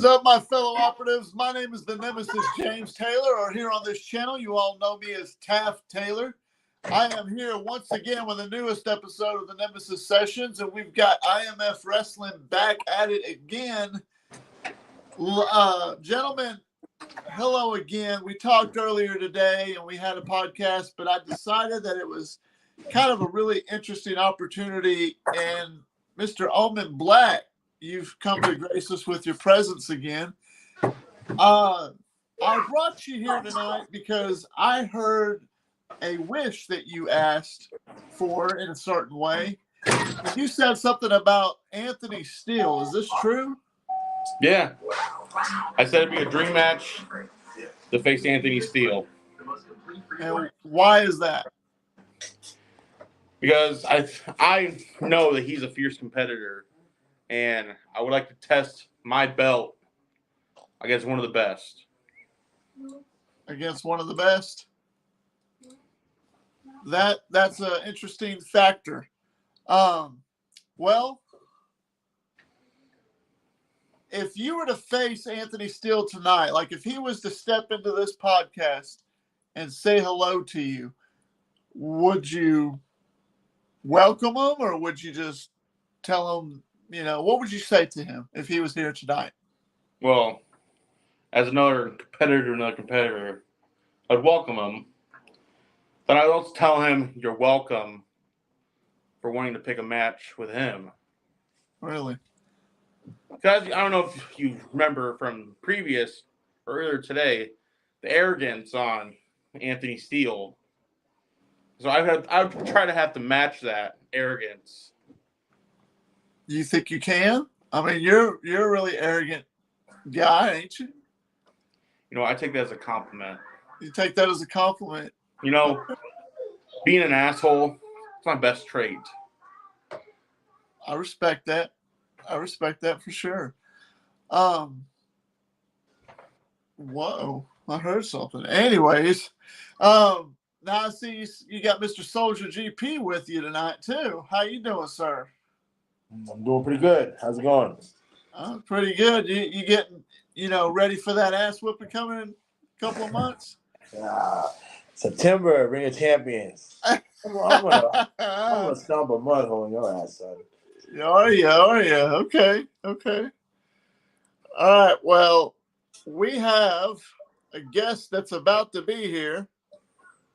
is up, my fellow operatives? My name is the Nemesis James Taylor, or here on this channel, you all know me as Taft Taylor. I am here once again with the newest episode of the Nemesis Sessions, and we've got IMF Wrestling back at it again. Gentlemen, hello again. We talked earlier today, and we had a podcast, but I decided that it was kind of a really interesting opportunity, and Mr. Omen Black, you've come to grace us with your presence again. I brought you here tonight because I heard a wish that you asked for in a certain way. You said something about Anthony Steele. Is this true? Yeah. I said it'd be a dream match to face Anthony Steele. And why is that? Because I know that he's a fierce competitor, and I would like to test my belt against one of the best. Against one of the best? That's an interesting factor. Well, if you were to face Anthony Steele tonight, like if he was to step into this podcast and say hello to you, would you welcome him, or would you just tell him, what would you say to him if he was here tonight? Well, as another competitor, I'd welcome him. But I'd also tell him you're welcome for wanting to pick a match with him. Really? Because I don't know if you remember from previous or earlier today, the arrogance on Anthony Steele. So I would try to have to match that arrogance. Do you think you can? I mean, you're a really arrogant guy, ain't you? I take that as a compliment. You take that as a compliment? Being an asshole, it's my best trait. I respect that. I respect that for sure. Whoa, I heard something. Anyways, now I see you got Mr. Soldier GP with you tonight too. How you doing, sir? I'm doing pretty good. How's it going? Pretty good. You getting, ready for that ass whooping coming in a couple of months? September, Ring of Champions. I'm gonna stomp a mud hole in your ass, son. Oh yeah. Okay. All right. Well, we have a guest that's about to be here,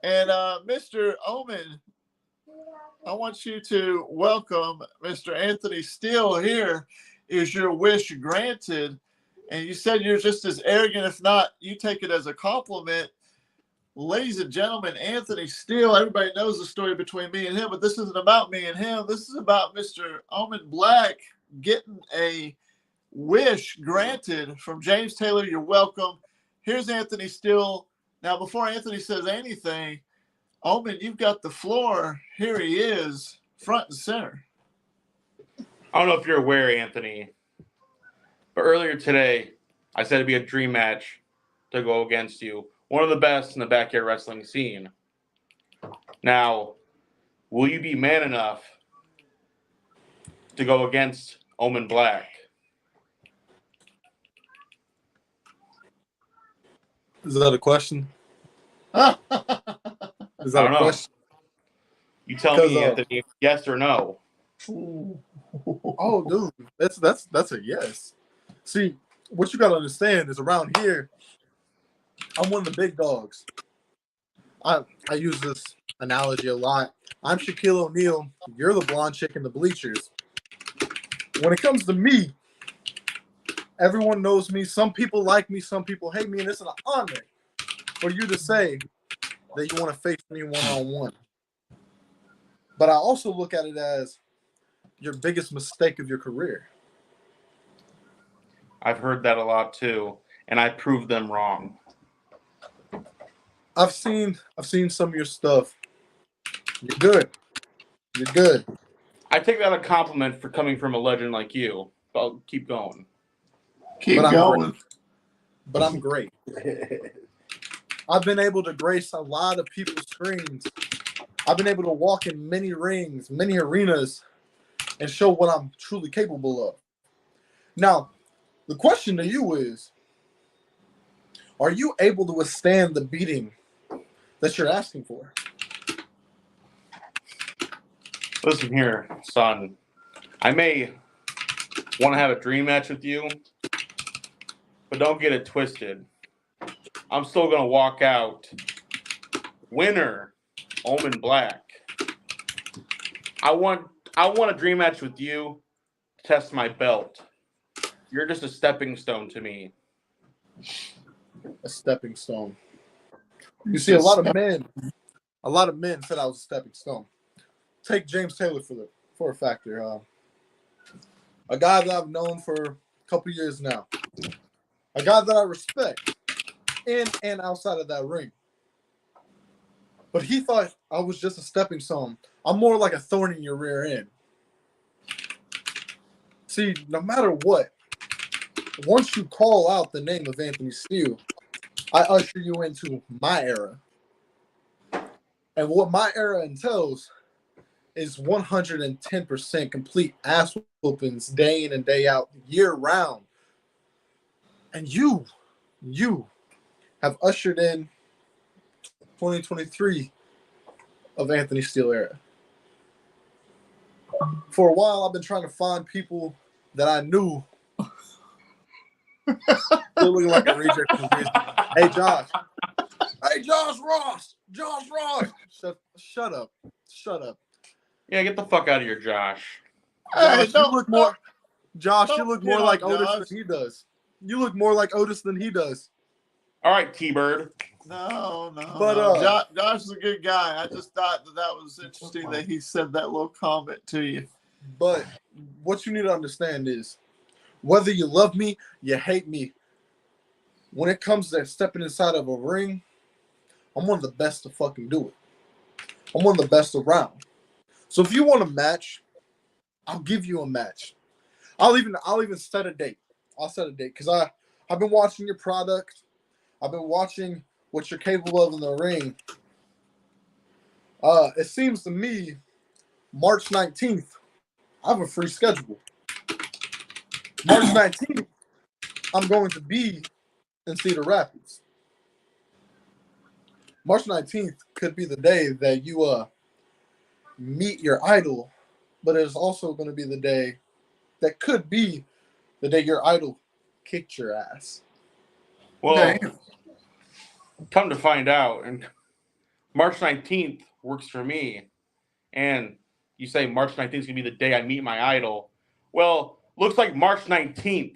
and Mr. Omen, I want you to welcome Mr. Anthony Steele. Here is your wish granted, and you said you're just as arrogant, if not, you take it as a compliment. Ladies and gentlemen, Anthony Steele, everybody knows the story between me and him, but this isn't about me and him. This is about Mr. Omen Black getting a wish granted from James Taylor. You're welcome. Here's Anthony Steele. Now, before Anthony says anything, Omen, you've got the floor. Here he is, front and center. I don't know if you're aware, Anthony, but earlier today, I said it'd be a dream match to go against you. One of the best in the backyard wrestling scene. Now, will you be man enough to go against Omen Black? Is that a question? Is that a question? You tell me, Anthony, yes or no. Oh, dude, that's a yes. See, what you gotta understand is around here, I'm one of the big dogs. I use this analogy a lot. I'm Shaquille O'Neal. You're the blonde chick in the bleachers. When it comes to me, everyone knows me. Some people like me. Some people hate me. And it's an honor for you to say that you want to face me one-on-one. But I also look at it as your biggest mistake of your career. I've heard that a lot too, and I proved them wrong. I've seen some of your stuff. You're good. You're good. I take that a compliment for coming from a legend like you. I'll keep going. Keep going. But I'm great. I've been able to grace a lot of people's screens. I've been able to walk in many rings, many arenas, and show what I'm truly capable of. Now, The question to you is, are you able to withstand the beating that you're asking for? Listen here, son. I may want to have a dream match with you, but don't get it twisted. I'm still going to walk out winner, Omen Black. I want a dream match with you to test my belt. You're just a stepping stone to me. A stepping stone. You see, a lot of men said I was a stepping stone. Take James Taylor for a factor. A guy that I've known for a couple years now. A guy that I respect in and outside of that ring. But he thought I was just a stepping stone. I'm more like a thorn in your rear end. See, no matter what, once you call out the name of Anthony Steele, I usher you into my era. And what my era entails is 110% complete ass whoopings day in and day out, year round. And you have ushered in 2023 of Anthony Steele era. For a while, I've been trying to find people that I knew still looking like a reject from Disney. Hey, Josh. Hey, Josh Ross. Shut up. Yeah, get the fuck out of here, Josh. Hey, Josh, you look more. Josh, you don't look get more on like Josh. Otis than he does. You look more like Otis than he does. All right, T-Bird. No. But, Josh is a good guy. I just thought that was interesting that he said that little comment to you. But what you need to understand is, whether you love me, you hate me, when it comes to stepping inside of a ring, I'm one of the best to fucking do it. I'm one of the best around. So if you want a match, I'll give you a match. I'll even set a date. I'll set a date because I've been watching your product. I've been watching what you're capable of in the ring. It seems to me March 19th, I have a free schedule. March 19th, I'm going to be in Cedar Rapids. March 19th could be the day that you meet your idol, but it's also going to be the day that could be the day your idol kicked your ass. Well, Damn. come to find out, and March 19th works for me. And you say March 19th is going to be the day I meet my idol. Well, looks like March 19th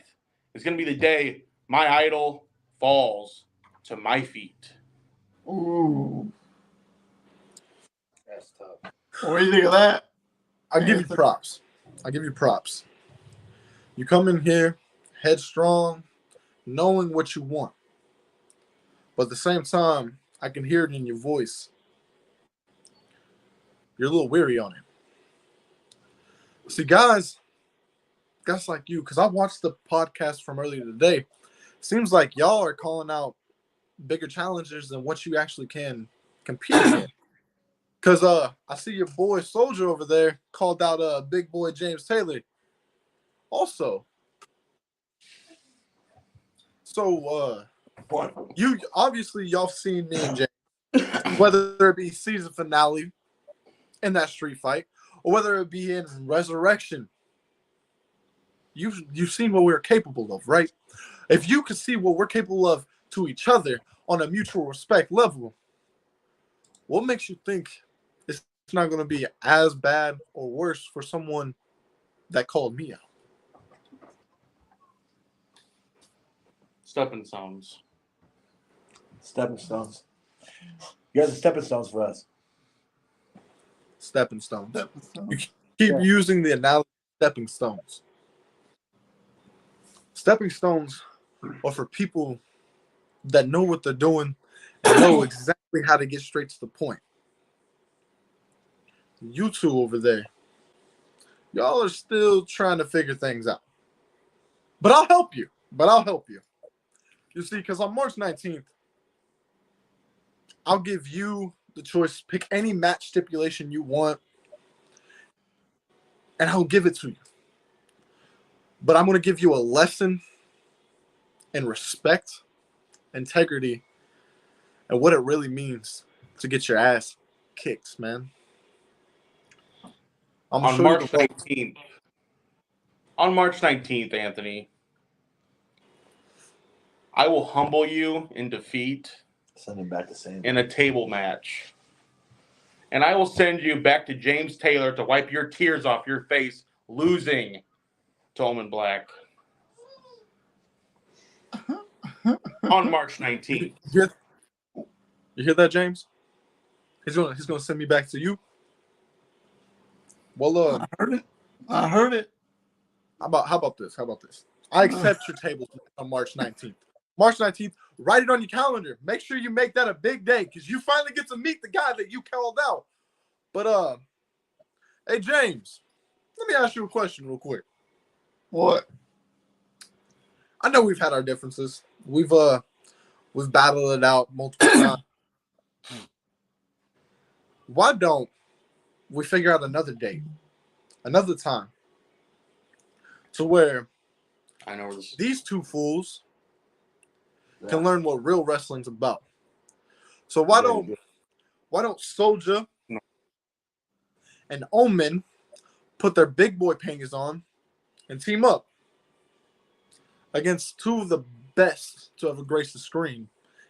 is going to be the day my idol falls to my feet. Ooh. That's tough. What do you think of that? I give you props. You come in here headstrong, knowing what you want. But at the same time, I can hear it in your voice. You're a little weary on it. See, guys like you, because I watched the podcast from earlier today, seems like y'all are calling out bigger challenges than what you actually can compete in. Because I see your boy Soldier over there called out big boy James Taylor also. So What? you obviously y'all seen me and James, whether it be season finale in that street fight or whether it be in Resurrection. You've seen what we're capable of, right? If you could see what we're capable of to each other on a mutual respect level, what makes you think it's not going to be as bad or worse for someone that called me out? Stepping stones. Stepping stones. You guys are stepping stones for us. Stepping stones. You keep Yeah. using the analogy of stepping stones. Stepping stones are for people that know what they're doing and know exactly how to get straight to the point. You two over there, y'all are still trying to figure things out. But I'll help you. You see, because on March 19th, I'll give you the choice. Pick any match stipulation you want, and I'll give it to you. But I'm going to give you a lesson and respect, integrity, and what it really means to get your ass kicked, man. I'm gonna On show you March the rope. 19th. On March 19th, Anthony, I will humble you in defeat Send him back to San in a table match. And I will send you back to James Taylor to wipe your tears off your face, losing to Omen Black. On March 19th. You hear that, James? He's gonna send me back to you. Well, I heard it. I heard it. how about this? How about this? I accept your tables on March 19th. March 19th, write it on your calendar. Make sure you make that a big day because you finally get to meet the guy that you called out. But hey James, let me ask you a question real quick. What? I know we've had our differences. We've battled it out multiple times. Why don't we figure out another date, another time, to where I know this. these two fools can learn what real wrestling's about? So why don't Soulja and Omen put their big boy panties on and team up against two of the best to ever grace the screen,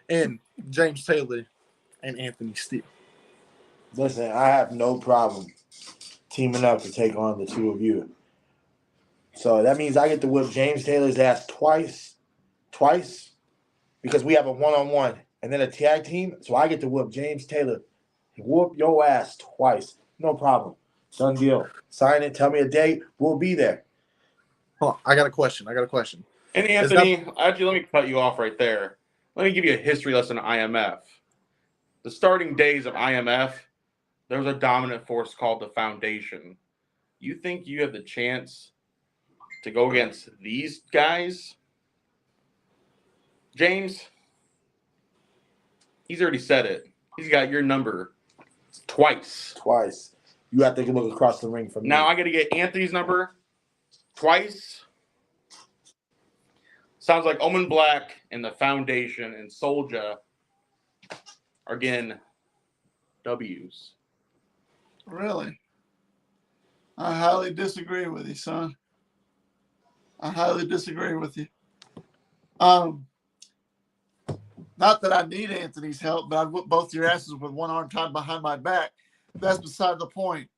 and James Taylor and Anthony Steele? Listen, I have no problem teaming up to take on the two of you. So that means I get to whip James Taylor's ass twice, because we have a one-on-one and then a tag team. So I get to whip James Taylor, whoop your ass twice. No problem. Done deal. Sign it. Tell me a date. We'll be there. Hold on, I got a question. And Anthony, actually, let me cut you off right there. Let me give you a history lesson on IMF. The starting days of IMF, there was a dominant force called the Foundation. You think you have the chance to go against these guys? James, he's already said it. He's got your number twice. You have to look across the ring from Now me. I got to get Anthony's number twice. Sounds like Omen Black and the Foundation and Soulja are getting W's. Really? I highly disagree with you, son. I highly disagree with you. Not that I need Anthony's help, but I'd whip both your asses with one arm tied behind my back. That's beside the point.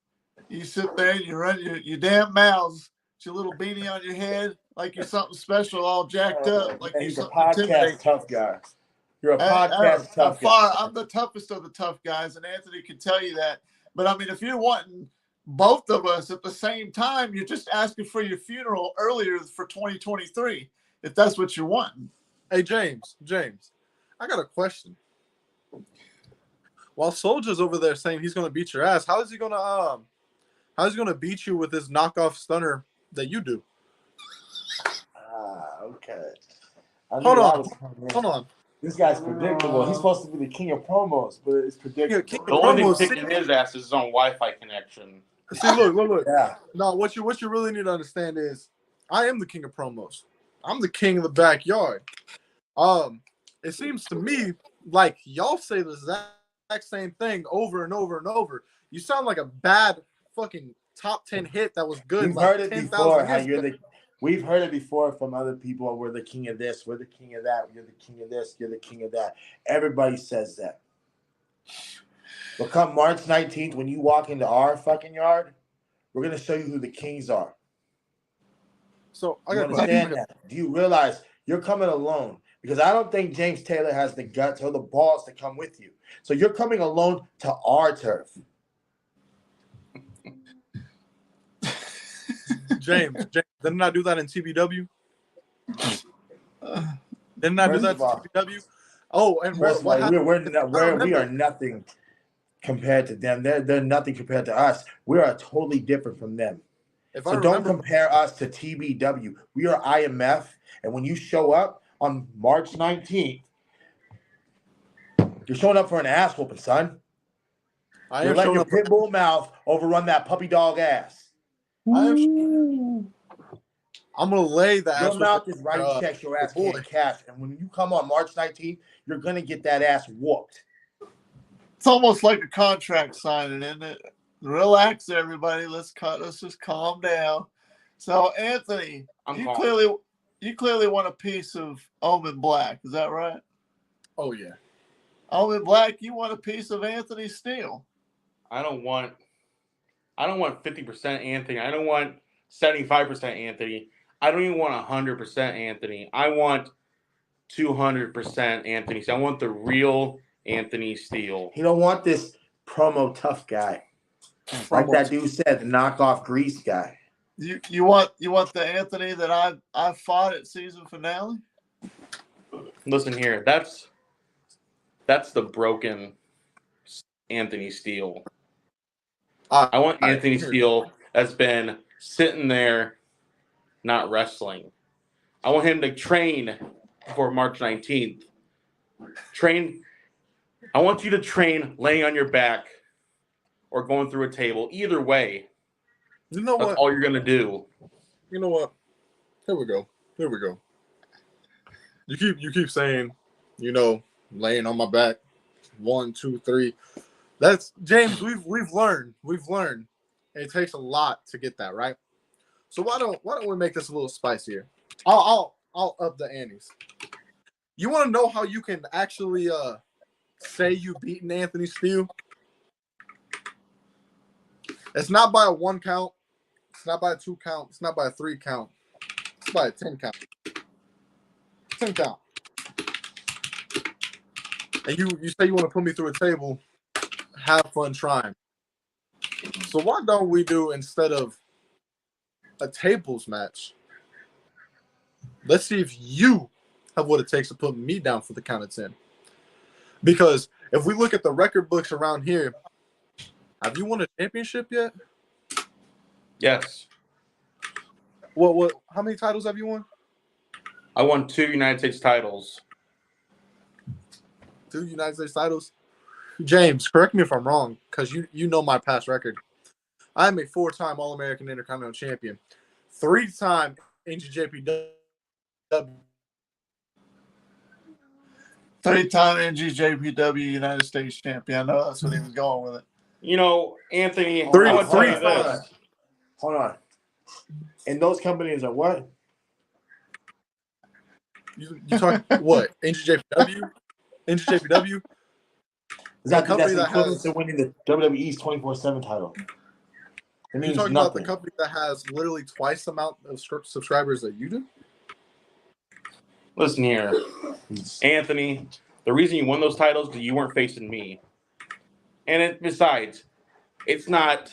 You sit there and you run your damn mouths, with your little beanie on your head, like you're something special, all jacked up, like you're He's a something podcast intimidating. tough guy. You're a podcast tough guy. I'm the toughest of the tough guys, and Anthony can tell you that. But I mean, if you're wanting both of us at the same time, you're just asking for your funeral earlier for 2023, if that's what you're wanting. Hey James, I got a question. While Soulja's over there saying he's gonna beat your ass, how's he gonna beat you with this knockoff stunner that you do? Okay. Hold on. This guy's predictable. He's supposed to be the king of promos, but it's predictable. King The of only promos. thing kicking his ass is his own Wi-Fi connection. See, look. Yeah. No, what you really need to understand is I am the king of promos. I'm the king of the backyard. It seems to me like y'all say the exact same thing over and over and over. You sound like a bad fucking top 10 hit that was good. We've like heard it 10,000 before. How years you're ago. We've heard it before from other people. We're the king of this. We're the king of that. You're the king of this. You're the king of that. Everybody says that. But come March 19th, when you walk into our fucking yard, we're gonna show you who the kings are. So I You got understand that? Do you realize you're coming alone? Because I don't think James Taylor has the guts or the balls to come with you. So you're coming alone to our turf. James, didn't I do that in TBW? Didn't I do that in TBW? Oh, and what happened? We are nothing compared to them. They're nothing compared to us. We are totally different from them. So don't compare us to TBW. We are IMF, and when you show up on March 19th, you're showing up for an ass whooping, son. You're letting your pit bull mouth overrun that puppy dog ass. I I'm gonna lay the Your ass. mouth is writing uh, checks your ass boy. can't cash. And when you come on March 19th, you're gonna get that ass whooped. It's almost like a contract signing, isn't it? Relax, everybody. Let's just calm down. So, Anthony, you clearly want a piece of Omen Black. Is that right? Oh yeah. Omen Black, you want a piece of Anthony Steele. I don't want 50% Anthony. I don't want 75% Anthony. I don't even want 100% Anthony. I want 200% Anthony. So I want the real Anthony Steele. He don't want this promo tough guy. Like that dude said, the knockoff Grease guy. You want the Anthony that I fought at season finale? Listen here, that's the broken Anthony Steele. I want Anthony Steele that's been sitting there not wrestling. I want him to train before March 19th. I want you to train laying on your back or going through a table. Either way, you know that's what? all you're going to do. You know what? Here we go. You keep saying, laying on my back. 1, 2, 3. That's James. We've learned. It takes a lot to get that right. So why don't we make this a little spicier? I'll up the antes. You want to know how you can actually say you beaten Anthony Steele? It's not by a 1 count. It's not by a 2 count. It's not by a 3 count. It's by a 10 count. 10 count. And you say you want to put me through a table. Have fun trying. So why don't we do, instead of a tables match, let's see if you have what it takes to put me down for the count of 10. Because if we look at the record books around here, have you won a championship yet? Yes. What? How many titles have you won? I won 2 United States titles. 2 United States titles? James, correct me if I'm wrong, because you know my past record. I am a 4-time All-American Intercontinental Champion, 3-time NJPW. 3-time NJPW United States champion. I know that's what he was going with it. Anthony, Hold on. And those companies are what? You talking what? NJPW? NJPW? Is that company that's that equivalent has, to winning the WWE's 24/7 title? It means you're talking nothing. about the company that has literally twice the amount of subscribers that you do? Listen here, Anthony. The reason you won those titles is you weren't facing me. And besides, it's not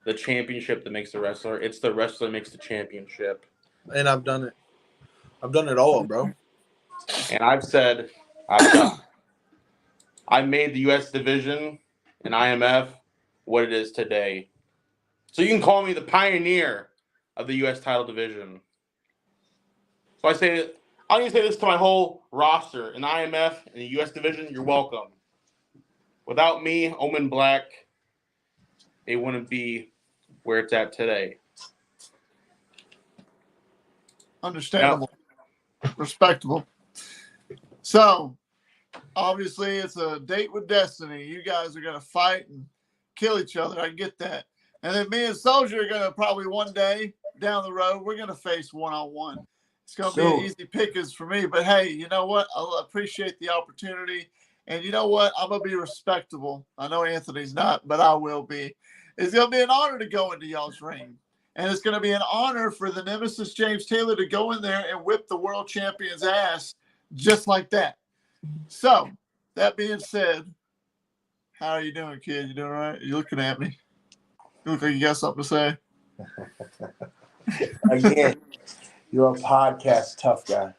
the championship that makes the wrestler. It's the wrestler that makes the championship. And I've done it. I've done it all, bro. And I've said, I've done. I made the U.S. division and IMF what it is today. So you can call me the pioneer of the U.S. title division. So I need to say this to my whole roster in the IMF and the U.S. division. You're welcome. Without me, Omen Black, it wouldn't be where it's at today. Understandable. Respectable. So, obviously, it's a date with destiny. You guys are going to fight and kill each other. I get that. And then me and Soldier are going to probably one day down the road, we're going to face one-on-one. It's going to be an easy pickings for me. But, hey, you know what? I appreciate the opportunity. And you know what? I'm going to be respectable. I know Anthony's not, but I will be. It's going to be an honor to go into y'all's ring. And it's going to be an honor for the Nemesis James Taylor to go in there and whip the world champion's ass just like that. So, that being said, how are you doing, kid? You doing all right? You looking at me? You look like you got something to say. Again, you're a podcast tough guy.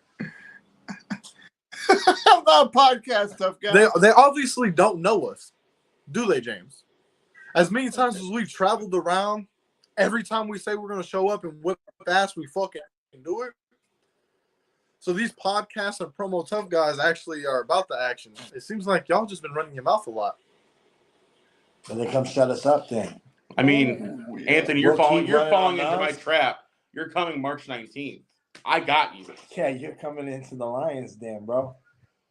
I'm not a podcast tough guy. They obviously don't know us, do they, James? As many times as we've traveled around, every time we say we're going to show up and whip ass, we fucking do it. So these podcasts and promo tough guys actually are about the action. It seems like y'all just been running your mouth a lot. And they come shut us up then. I mean, Anthony, you're falling into my trap You're coming March 19th. I got you. Yeah, you're coming into the Lions Den, bro.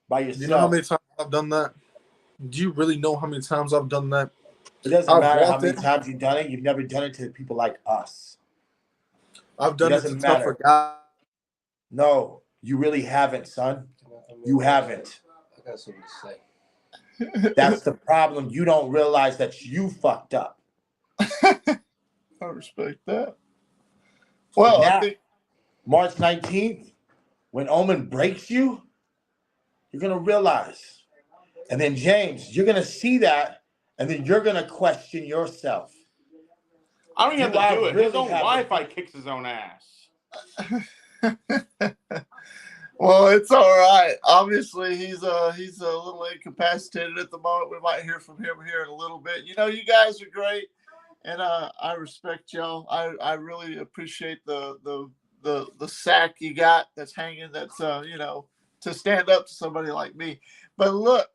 By yourself. You know how many times I've done that? Do you really know how many times I've done that? It doesn't I've matter how walked many in. times you've done it. You've never done it to people like us. I've done it to doesn't tougher matter. guys. No, you really haven't, son. You haven't. I got something to say. That's the problem. You don't realize that you fucked up. I respect that. Well, Now, I think March 19th, when Omen breaks you, you're going to realize. And then, James, you're going to see that, and then you're going to question yourself. I don't even Do have I to do it. really His own have Wi-Fi kicks his own ass. well, it's all right. Obviously, he's a little incapacitated at the moment. We might hear from him here in a little bit. You know, you guys are great, and I respect y'all. I really appreciate the sack you got that's hanging. That's you know, to stand up to somebody like me. But look,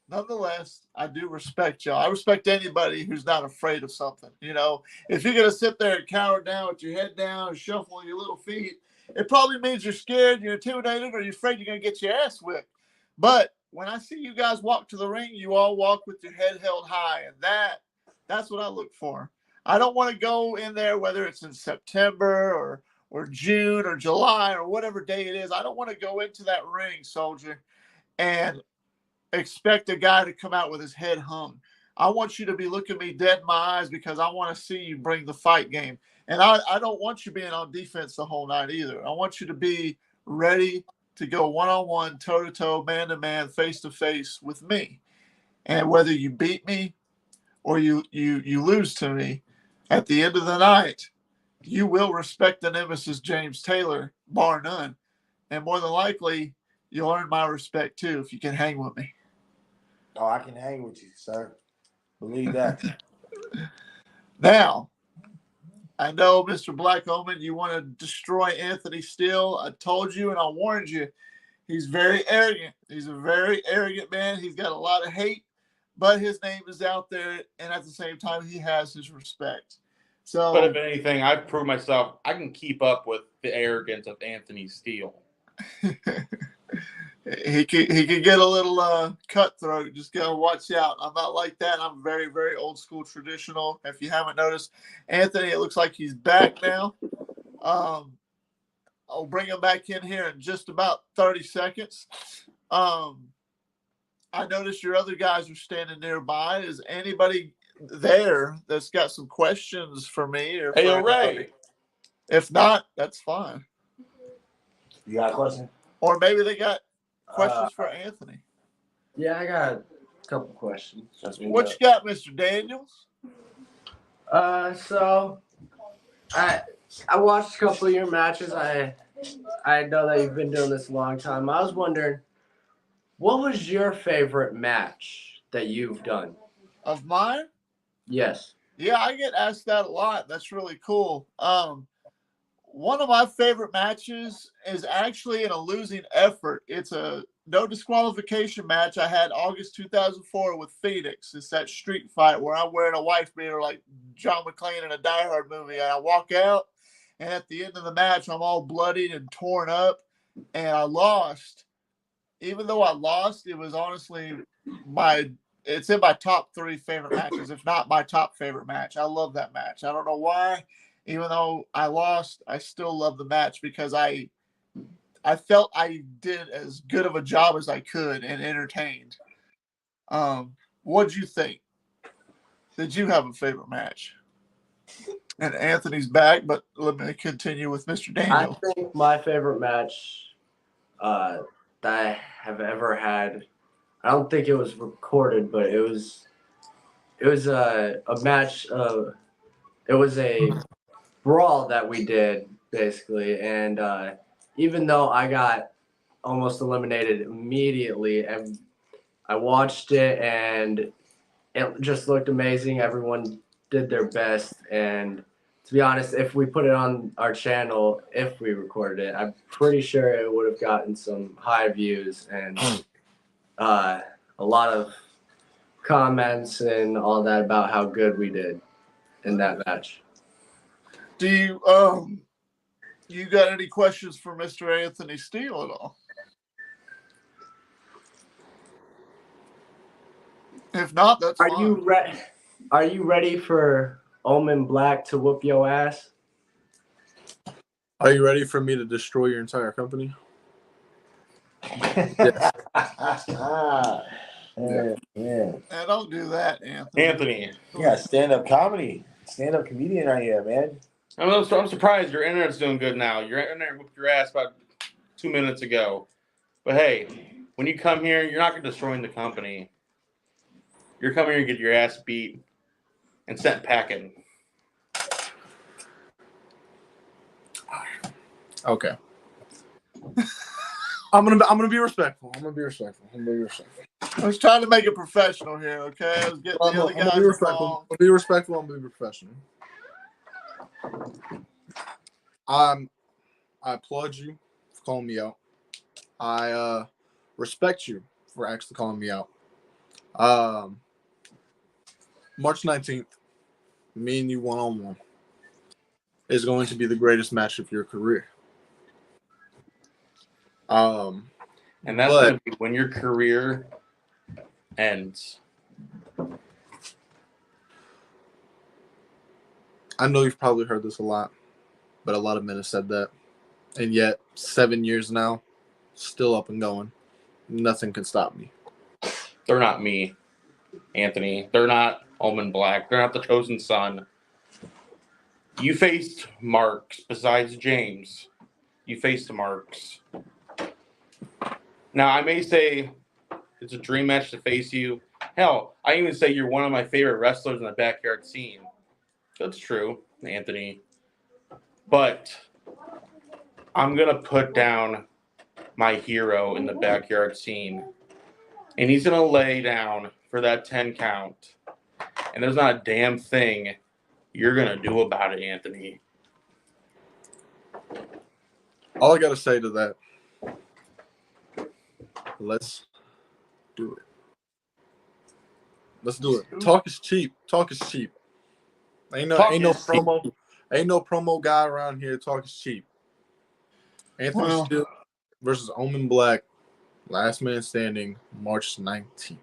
nonetheless, I do respect y'all. I respect anybody who's not afraid of something. You know, if you're gonna sit there and cower down with your head down and shuffle your little feet, it probably means you're scared, you're intimidated, or you're afraid you're gonna get your ass whipped. But when I see you guys walk to the ring, you all walk with your head held high, and that's what I look for. I don't want to go in there whether it's in September or June or July or whatever day it is. I don't want to go into that ring, soldier, and expect a guy to come out with his head hung. I want you to be looking me dead in my eyes because I want to see you bring the fight game. And I don't want you being on defense the whole night either. I want you to be ready to go one-on-one, toe-to-toe, man-to-man, face-to-face with me. And whether you beat me or you lose to me, at the end of the night, you will respect the Nemesis James Taylor, bar none. And more than likely, you'll earn my respect too if you can hang with me. Oh, I can hang with you, sir. Believe that. Now, I know, Mr. Black Omen, you want to destroy Anthony Steele. I told you and I warned you. He's very arrogant. He's a very arrogant man. He's got a lot of hate, but his name is out there, and at the same time, he has his respect. So, But if anything, I've proved myself I can keep up with the arrogance of Anthony Steele. he could get a little cutthroat. Just gotta watch out. I'm not like that. I'm very, very old school traditional. If you haven't noticed, Anthony, it looks like he's back now. I'll bring him back in here in just about 30 seconds. I noticed your other guys are standing nearby. Is anybody there that's got some questions for me or Hey, for Ray. anybody? If not, that's fine. You got a question? Or maybe they got questions for Anthony. Yeah, I got a couple questions. What you got, Mr. Daniels? So I watched a couple of your matches. I know that you've been doing this a long time. I was wondering, what was your favorite match that you've done? Of mine? Yes. Yeah, I get asked that a lot. That's really cool. One of my favorite matches is actually in a losing effort. It's a no disqualification match I had August 2004 with Phoenix. It's that street fight where I'm wearing a wife beater like John McClane in a Die Hard movie. And I walk out, and at the end of the match, I'm all bloodied and torn up, and I lost. Even though I lost, it was honestly it's in my top 3 favorite matches, if not my top favorite match. I love that match. I don't know why. Even though I lost, I still love the match because I felt I did as good of a job as I could and entertained. What'd you think? Did you have a favorite match? And Anthony's back, but let me continue with Mr. Daniel. I think my favorite match that I have ever had, I don't think it was recorded, but it was a match of, it was a brawl that we did basically, and even though I got almost eliminated immediately, and I watched it and it just looked amazing. Everyone did their best, and to be honest, if we put it on our channel, if we recorded it, I'm pretty sure it would have gotten some high views and a lot of comments and all that about how good we did in that match. Do you got any questions for Mr. Anthony Steele at all? If not, that's Are fine. you ready? Are you ready for Omen Black to whoop your ass? Are you ready for me to destroy your entire company? Yes. Yeah. Don't do that, Anthony. Anthony, Yeah, stand-up comedy. Stand-up comedian right here, man. I'm surprised your internet's doing good now. Your internet whooped your ass about 2 minutes ago. But hey, when you come here, you're not going to destroy the company. You're coming here to get your ass beat and sent packing. Okay. I'm gonna be respectful. I'm gonna be respectful. I was trying to make it professional here, okay? I was getting the other guys involved. I'll be respectful. I'm gonna be professional. I applaud you for calling me out. I respect you for actually calling me out. March 19th, me and you one-on-one is going to be the greatest match of your career. And that's going to be when your career ends. I know you've probably heard this a lot, but a lot of men have said that. And yet, 7 years now, still up and going. Nothing can stop me. They're not me, Anthony. They're not Omen Black. They're not the chosen son. You faced Marks besides James. You faced Marks. Now, I may say it's a dream match to face you. Hell, I even say you're one of my favorite wrestlers in the backyard scene. That's true, Anthony. But I'm going to put down my hero in the backyard scene. And he's going to lay down for that 10 count. And there's not a damn thing you're going to do about it, Anthony. All I got to say to that, let's do it. Let's do it. Talk is cheap. Ain't no promo guy around here. Talk is cheap. Anthony Steele versus Omen Black, last man standing, March 19th.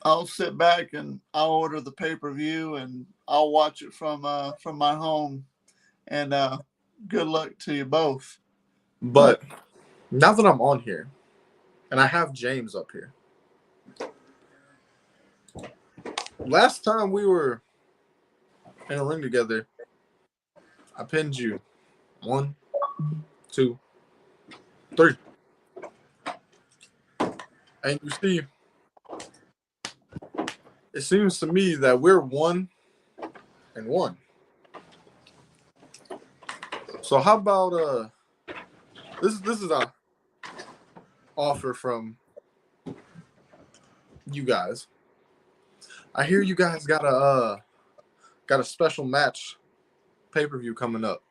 I'll sit back and I'll order the pay-per-view and I'll watch it from my home. And good luck to you both. But now that I'm on here, and I have James up here, last time we were in a ring together, I pinned you 1, 2, 3. And you see, it seems to me that we're 1-1. So how about this is a offer from you guys. I hear you guys got a special match pay-per-view coming up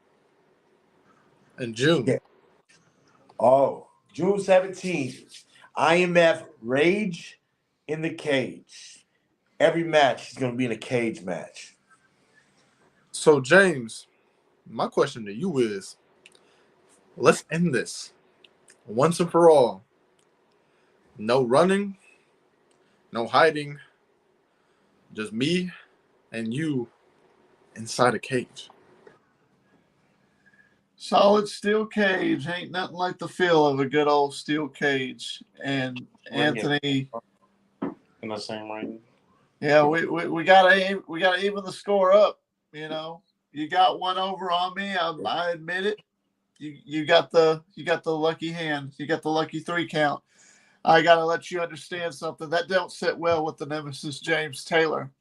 in June. Yeah. Oh, June 17th, IMF Rage in the Cage. Every match is going to be in a cage match. So, James, my question to you is, let's end this once and for all. No running, no hiding, just me and you inside a cage. Solid steel cage. Ain't nothing like the feel of a good old steel cage. And Anthony, in the same ring. Yeah, we gotta even the score up. You know, you got one over on me. I admit it. You got the lucky hand. You got the lucky 3 count. I gotta let you understand something that don't sit well with the Nemesis James Taylor.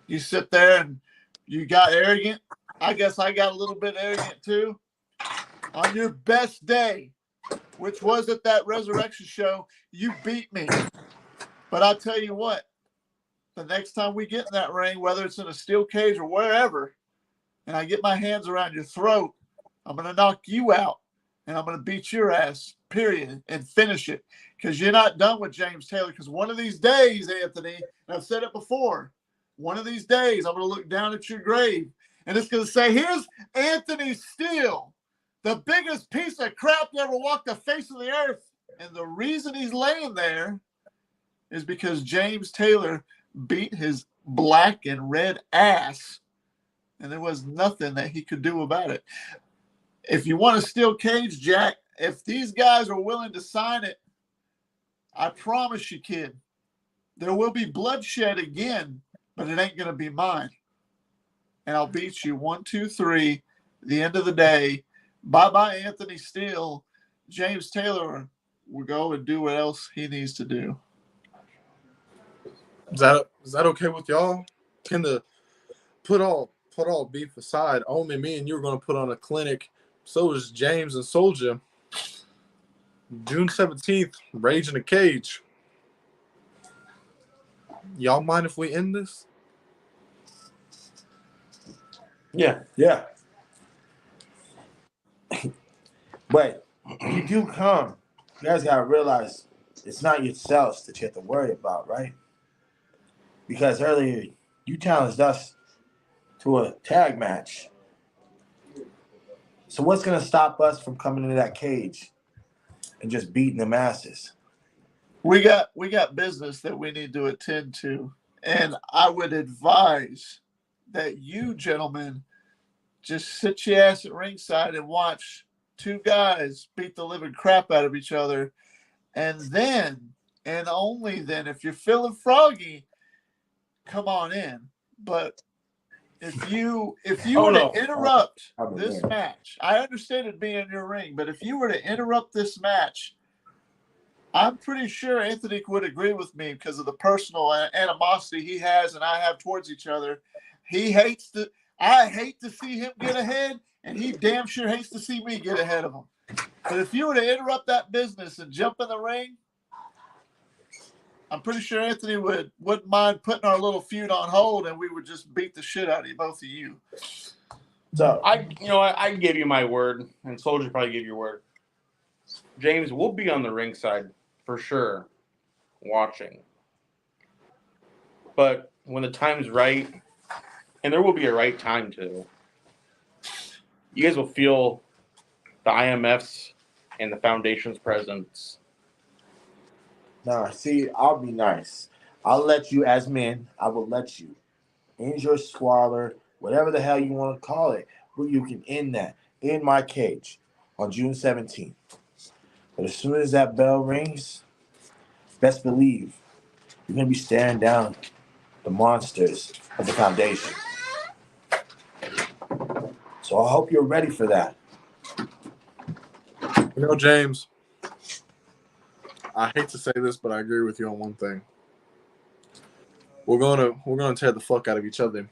You sit there and you got arrogant. I guess I got a little bit arrogant too. On your best day, which was at that resurrection show, you beat me. But I'll tell you what, the next time we get in that ring, whether it's in a steel cage or wherever, and I get my hands around your throat, I'm going to knock you out and I'm going to beat your ass, period, and finish it. Because you're not done with James Taylor. Because one of these days, Anthony, and I've said it before, one of these days I'm going to look down at your grave And it's going to say, here's Anthony Steele, the biggest piece of crap that ever walked the face of the earth. And the reason he's laying there is because James Taylor beat his black and red ass, and there was nothing that he could do about it. If you want a steel cage, Jack, if these guys are willing to sign it, I promise you, kid, there will be bloodshed again, but it ain't going to be mine. And I'll beat you 1, 2, 3. At the end of the day, bye-bye, Anthony Steele. James Taylor will go and do what else he needs to do. Is that okay with y'all? Can the put all beef aside, only me and you are going to put on a clinic. So is James and Soldier. June 17th, Rage in a Cage. Y'all mind if we end this? Yeah. Yeah. But when you do come, you guys gotta realize it's not yourselves that you have to worry about, right? Because earlier you challenged us to a tag match. So what's gonna stop us from coming into that cage and just beating the masses? We got business that we need to attend to, and I would advise that you gentlemen just sit your ass at ringside and watch two guys beat the living crap out of each other, and then, and only then, if you're feeling froggy, come on in. But if you were to interrupt this match, I understand it being in your ring, but if you were to interrupt this match, I'm pretty sure Anthony would agree with me because of the personal animosity he has and I have towards each other. I hate to see him get ahead, and he damn sure hates to see me get ahead of him. But if you were to interrupt that business and jump in the ring, I'm pretty sure Anthony wouldn't mind putting our little feud on hold, and we would just beat the shit out of both of you. So I give you my word, and Soldier probably give your word. James, we'll be on the ringside for sure, watching. But when the time's right, and there will be a right time to, you guys will feel the IMF's and the Foundation's presence. nah, see, I'll be nice. I'll let you, as men, I will let you end your squalor, whatever the hell you want to call it, but you can end that in my cage on June 17th. But as soon as that bell rings, best believe you're going to be staring down the monsters of the Foundation. So I hope you're ready for that. You know, James, I hate to say this, but I agree with you on one thing. We're gonna tear the fuck out of each other.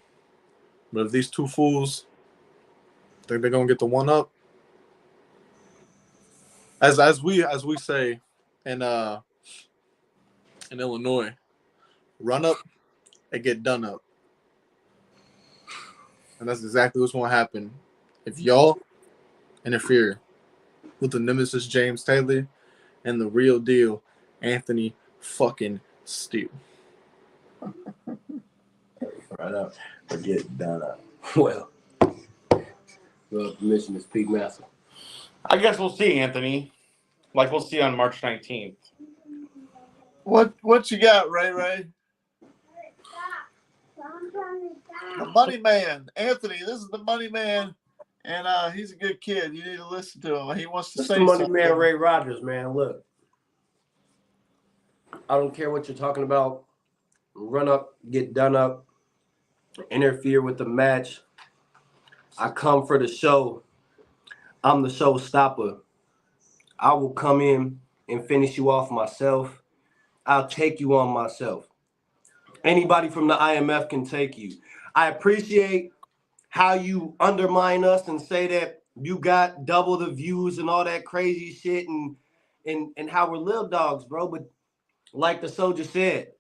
But if these two fools think they're gonna get the one up, as we say in Illinois, run up and get done up. And that's exactly what's gonna happen if y'all interfere with the Nemesis James Taylor and the real deal Anthony fucking Steele. Run up or get done up. Well, permission to speak, Master. I guess we'll see, Anthony. Like we'll see on March 19th. What you got, Ray? The Money Man, Anthony. This is the Money Man, and he's a good kid. You need to listen to him. He wants to That's say the Money something. Man, Ray Rogers, man. Look, I don't care what you're talking about. Run up, get done up, interfere with the match. I come for the show. I'm the showstopper. I will come in and finish you off myself. I'll take you on myself. Anybody from the IMF can take you. I appreciate how you undermine us and say that you got double the views and all that crazy shit and how we're little dogs, bro. But like the soldier said,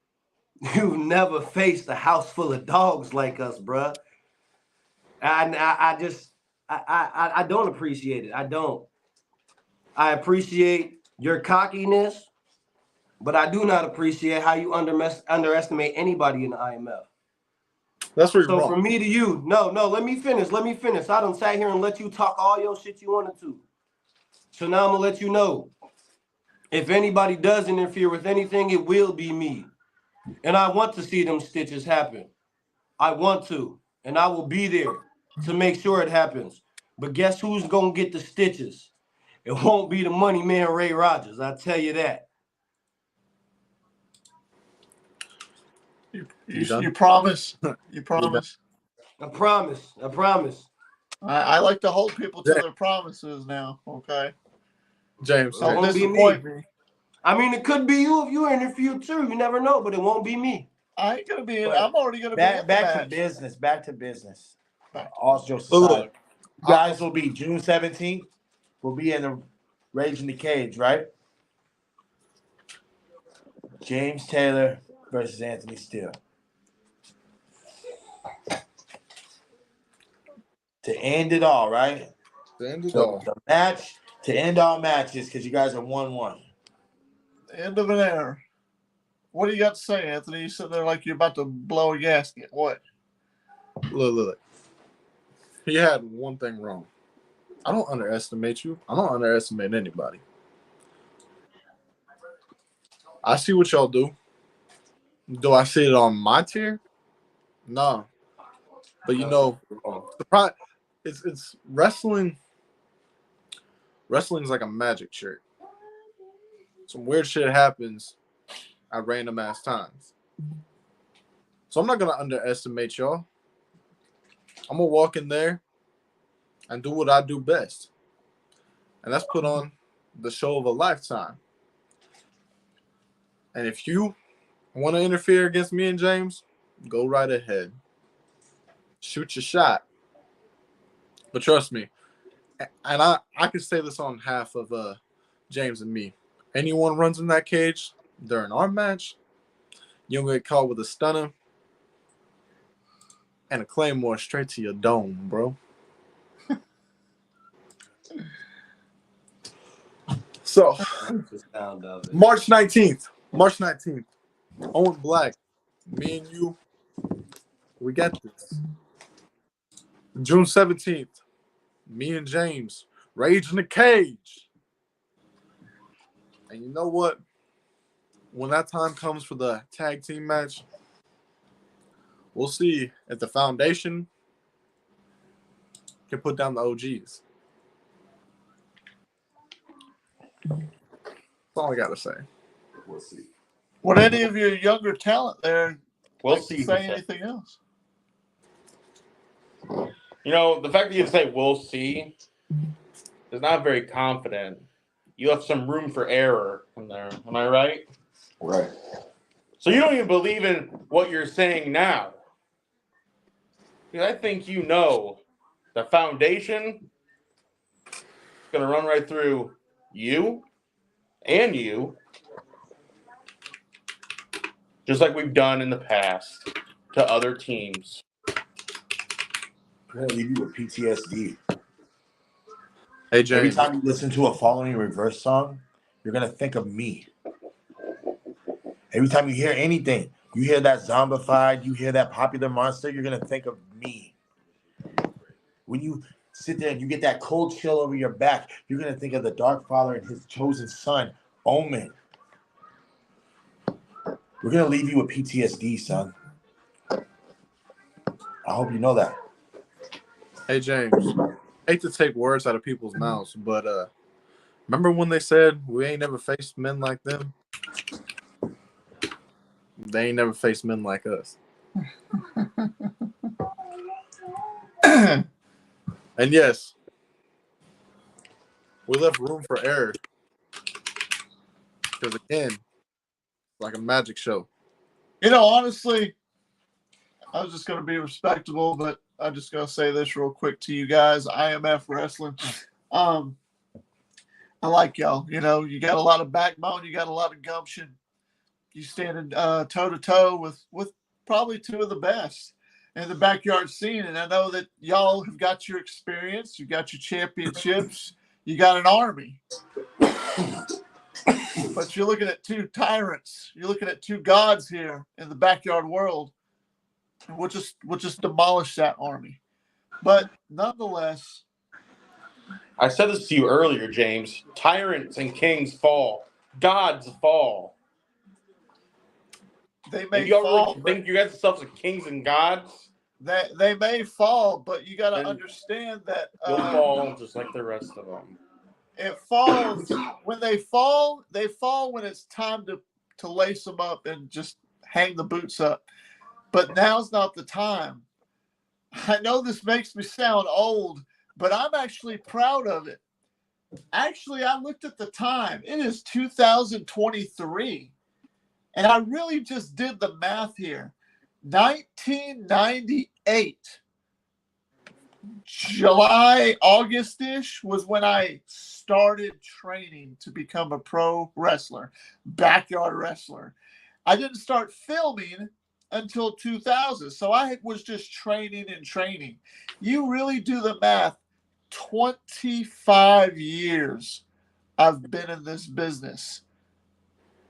you've never faced a house full of dogs like us, bro. I don't appreciate it. I don't. I appreciate your cockiness, but I do not appreciate how you underestimate anybody in the IMF. That's where you're So wrong. from me to you, no, let me finish. I done sat here and let you talk all your shit you wanted to. So now I'm gonna let you know. If anybody does interfere with anything, it will be me. And I want to see them stitches happen. I want to. And I will be there to make sure it happens. But guess who's gonna get the stitches? It won't be the money man Ray Rogers. I tell you that. You promise? You promise? I promise. I like to hold people to Yeah. their promises now. Okay, James, It don't won't be disappoint me. me. I mean, it could be you if you interview too. You never know, but it won't be me. I ain't gonna be in. But I'm already gonna be in the Back to match. business. Back to business. Back to All jokes Look, aside, you guys will be June 17th. We'll be in the Rage in the Cage, right? James Taylor versus Anthony Steele. To end it all, right? the end of The match to end all matches because you guys are 1-1. End of an era. What do you got to say, Anthony? You sitting there like you're about to blow a gasket. What? Look. He had one thing wrong. I don't underestimate you. I don't underestimate anybody. I see what y'all do. Do I see it on my tier? No. But you know, it's wrestling. Wrestling's like a magic trick. Some weird shit happens at random ass times. So I'm not gonna underestimate y'all. I'm gonna walk in there and do what I do best. And that's put on the show of a lifetime. And if you want to interfere against me and James, go right ahead. Shoot your shot. But trust me, and I can say this on behalf of James and me. Anyone runs in that cage during our match, you'll get caught with a stunner and a claymore straight to your dome, bro. So, The sound of it. March 19th. Owen Black, me and you, we got this. June 17th, me and James, Rage in the Cage. And you know what? When that time comes for the tag team match, we'll see if the foundation can put down the OGs. That's all I got to say. We'll see. Would any of your younger talent there We'll like to see. say anything else? You know, the fact that you say "we'll see" is not very confident. You left some room for error in there. Am I right? Right. So you don't even believe in what you're saying now. Because I think you know the foundation is going to run right through you and you, just like we've done in the past to other teams. I'm going to leave you with PTSD. Hey, Every James. time you listen to a Following Reverse song, you're going to think of me. Every time you hear anything, you hear that zombified, you hear that Popular Monster, you're going to think of me. When you sit there and you get that cold chill over your back, you're going to think of the Dark Father and his chosen son, Omen. We're going to leave you with PTSD, son. I hope you know that. Hey, James. Hate to take words out of people's mouths, but remember when they said we ain't never faced men like them? They ain't never faced men like us. And yes, we left room for error. Because again, like a magic show. You know, honestly, I was just going to be respectable, but I'm just going to say this real quick to you guys. IMF Wrestling. I like y'all. You know, you got a lot of backbone. You got a lot of gumption. You standing toe-to-toe with probably two of the best in the backyard scene. And I know that y'all have got your experience. You got your championships. You got an army. But you're looking at two tyrants. You're looking at two gods here in the backyard world We'll just demolish that army. But nonetheless, I said this to you earlier, James. Tyrants and kings fall. Gods fall. they may If you fall. really think you guys yourselves as kings and gods, They may fall, but you got to Then understand that you'll fall just like the rest of them. it falls when they fall. They fall when it's time to lace them up and just hang the boots up. But now's not the time. I know this makes me sound old, but I'm actually proud of it. Actually, I looked at the time. It is 2023. And I really just did the math here. 1998, July, August-ish was when I started training to become a pro wrestler, backyard wrestler. I didn't start filming until 2000. So I was just training and training. You really do the math. 25 years I've been in this business.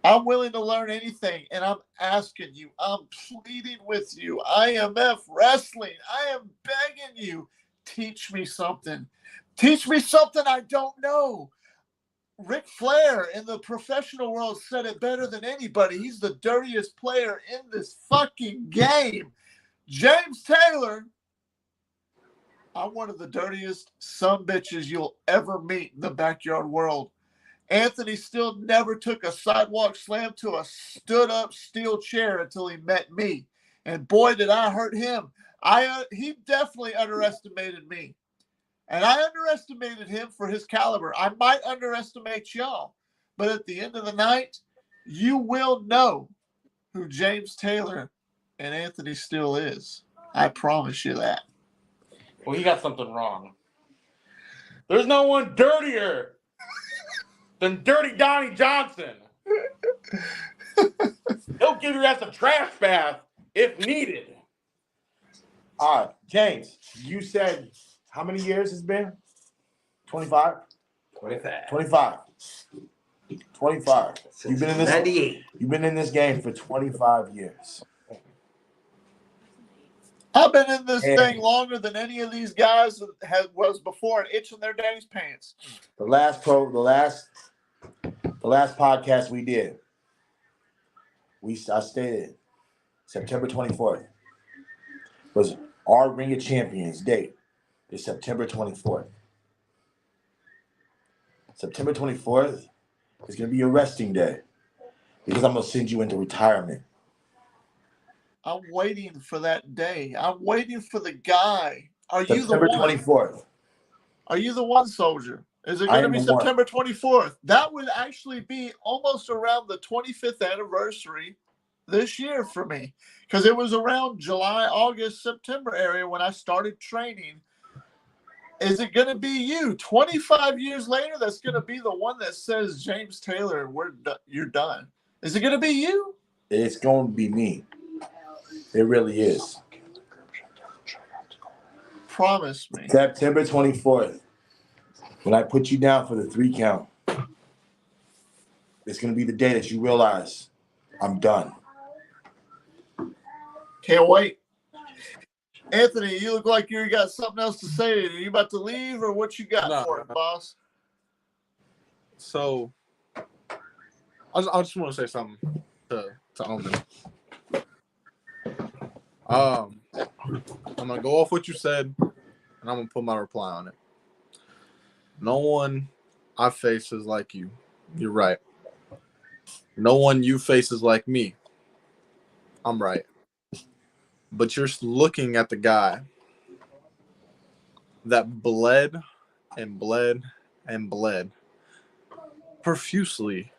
I'm willing to learn anything, and I'm asking you, I'm pleading with you, IMF Wrestling, I am begging you, teach me something. Teach me something I don't know. Ric Flair in the professional world said it better than anybody. He's the dirtiest player in this fucking game. James Taylor, I'm one of the dirtiest sumbitches you'll ever meet in the backyard world. Anthony still never took a sidewalk slam to a stood-up steel chair until he met me. And boy, did I hurt him. He definitely underestimated me. And I underestimated him for his caliber. I might underestimate y'all. But at the end of the night, you will know who James Taylor and Anthony Steele is. I promise you that. Well, he got something wrong. There's no one dirtier than Dirty Donnie Johnson. He'll give your ass a trash bath if needed. All right, James, you said how many years it's been? 25? 25. 25. 25. Since 98. You've been in this game for 25 years. I've been in this And thing longer than any of these guys was before and itching their daddy's pants. the last podcast we did, I stated September 24th was our Ring of Champions date. It's September 24th. September 24th is going to be your resting day because I'm going to send you into retirement. I'm waiting for that day. I'm waiting for the guy. Are you the September one? 24th. Are you the one, soldier? Is it I going to am be the one. September 24th? That would actually be almost around the 25th anniversary this year for me because it was around July, August, September area when I started training. Is it going to be you 25 years later that's going to be the one that says, James Taylor, you're done? Is it going to be you? It's going to be me. It really is. Promise me. September 24th, when I put you down for the 3 count, it's going to be the day that you realize I'm done. Can't wait. Anthony, you look like you got something else to say. Are you about to leave or what you got for it, boss? So, I just want to say something to Omen. I'm going to go off what you said, and I'm going to put my reply on it. No one I face is like you. You're right. No one you face is like me. I'm right. But you're looking at the guy that bled and bled and bled profusely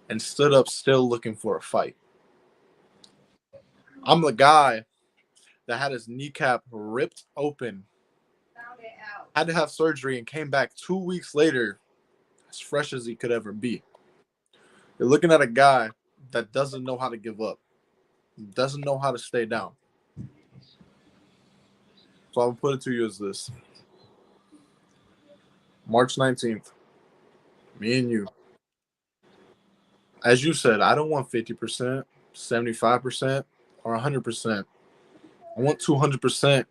and stood up still looking for a fight. I'm the guy that had his kneecap ripped open, had to have surgery, and came back 2 weeks later as fresh as he could ever be. You're looking at a guy that doesn't know how to give up, doesn't know how to stay down. So I'll put it to you as this. March 19th, me and you. As you said, I don't want 50%, 75%, or 100%. I want 200%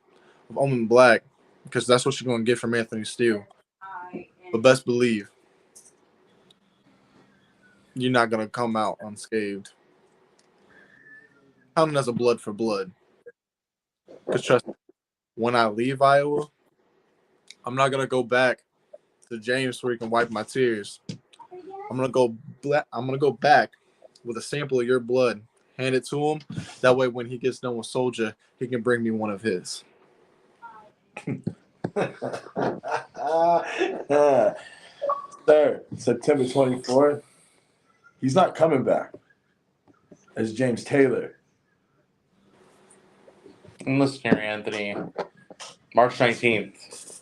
of Omen Black because that's what you're going to get from Anthony Steele. But best believe you're not going to come out unscathed. Counting as a blood for blood. Because trust me, when I leave Iowa, I'm not going to go back to James where he can wipe my tears. I'm going to go back with a sample of your blood, hand it to him. That way when he gets done with Soldier, he can bring me one of his. Sir, September 24th, he's not coming back as James Taylor. And listen here, Anthony. March 19th.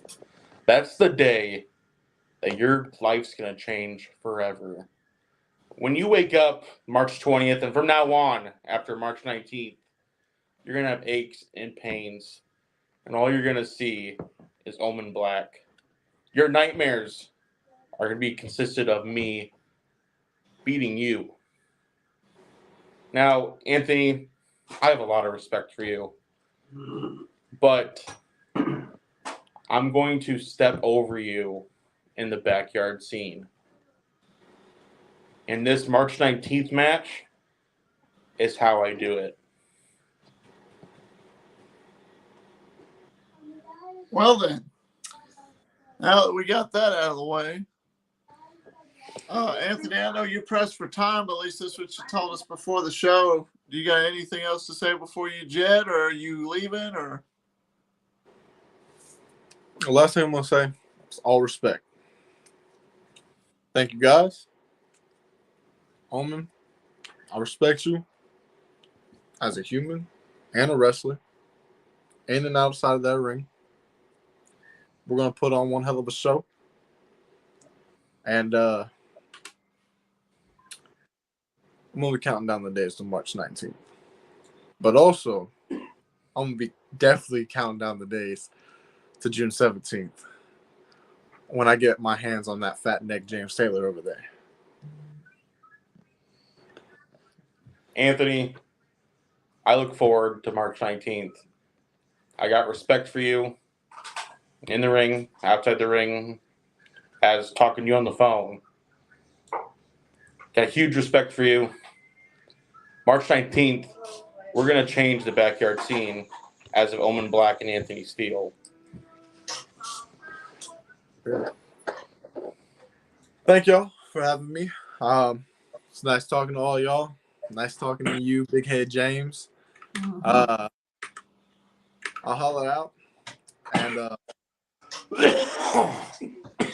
That's the day that your life's going to change forever. When you wake up March 20th, and from now on, after March 19th, you're going to have aches and pains. And all you're going to see is Omen Black. Your nightmares are going to be consisted of me beating you. Now, Anthony, I have a lot of respect for you. But I'm going to step over you in the backyard scene. And this March 19th match is how I do it. Well then, now that we got that out of the way, Anthony, I know you're pressed for time, but at least this is what you told us before the show. Do you got anything else to say before you jet, or are you leaving, or? The last thing I'm going to say is all respect. Thank you, guys. Omen, I respect you as a human and a wrestler, in and outside of that ring. We're going to put on one hell of a show. And I'm going to be counting down the days to March 19th. But also, I'm going to be definitely counting down the days to June 17th when I get my hands on that fat neck James Taylor over there. Anthony, I look forward to March 19th. I got respect for you in the ring, outside the ring, as talking to you on the phone. Got huge respect for you. March 19th, we're going to change the backyard scene as of Omen Black and Anthony Steele. Thank y'all for having me. It's nice talking to all y'all. Nice talking to you, Big Head James. I'll holler out. And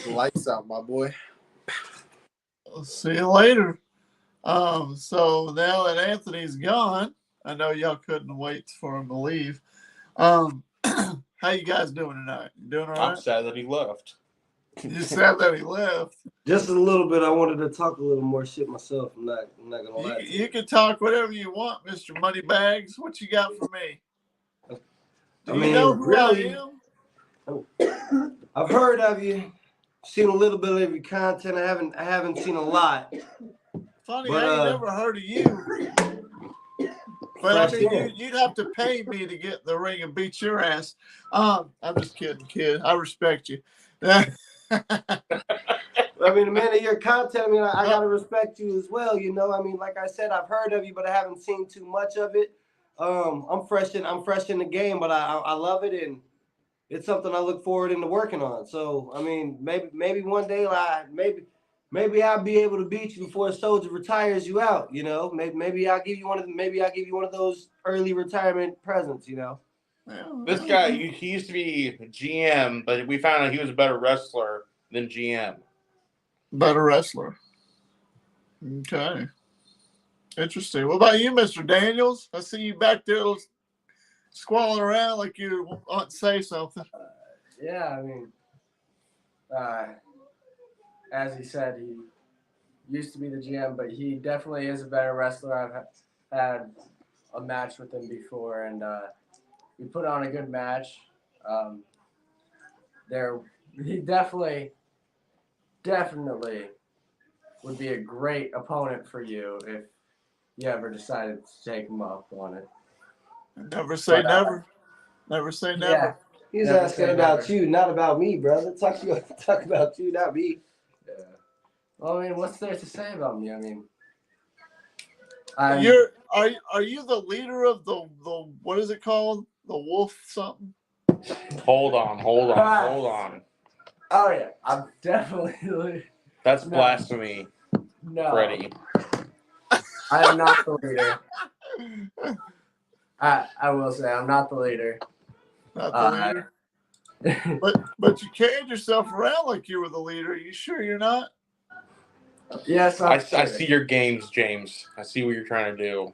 lights out, my boy. I'll see you later. So now that Anthony's gone, I know y'all couldn't wait for him to leave. How you guys doing tonight? You doing all right? I'm sad that he left. You said that he left. Just a little bit. I wanted to talk a little more shit myself. I'm not gonna lie. You can talk whatever you want, Mr. Moneybags. What you got for me? Do you know who really, I am? I've heard of you, seen a little bit of your content. I haven't seen a lot. Funny, But, I ain't never heard of you. But I mean, you'd have to pay me to get in the ring and beat your ass. I'm just kidding, kid. I respect you. I mean, man, of your content, I mean, I gotta respect you as well. You know, I mean, like I said, I've heard of you, but I haven't seen too much of it. I'm fresh in the game, but I love it, and it's something I look forward into working on. So, I mean, maybe one day, maybe I'll be able to beat you before Soldier retires you out. You know, maybe I'll give you one of those early retirement presents. You know. This guy, he used to be GM, but we found out he was a better wrestler than GM. Better wrestler. Okay. Interesting. What about you, Mr. Daniels? I see you back there squalling around like you want to say something. Yeah, I mean, as he said, he used to be the GM, but he definitely is a better wrestler. I've had a match with him before, and we put on a good match. He definitely would be a great opponent for you if you ever decided to take him up on it. Never say never. Never say never. Yeah. He's Never asking say about never. you, not about me, brother. Talk about you, not me. Yeah. Well, I mean, what's there to say about me? I mean, Are you the leader of the what is it called? The wolf something? Hold on. Oh yeah, I'm definitely That's No. blasphemy, no. Freddie. I am not the leader. I will say I'm not the leader. Not the leader. But you carried yourself around like you were the leader. Are you sure you're not? Yes, I see your games, James. I see what you're trying to do.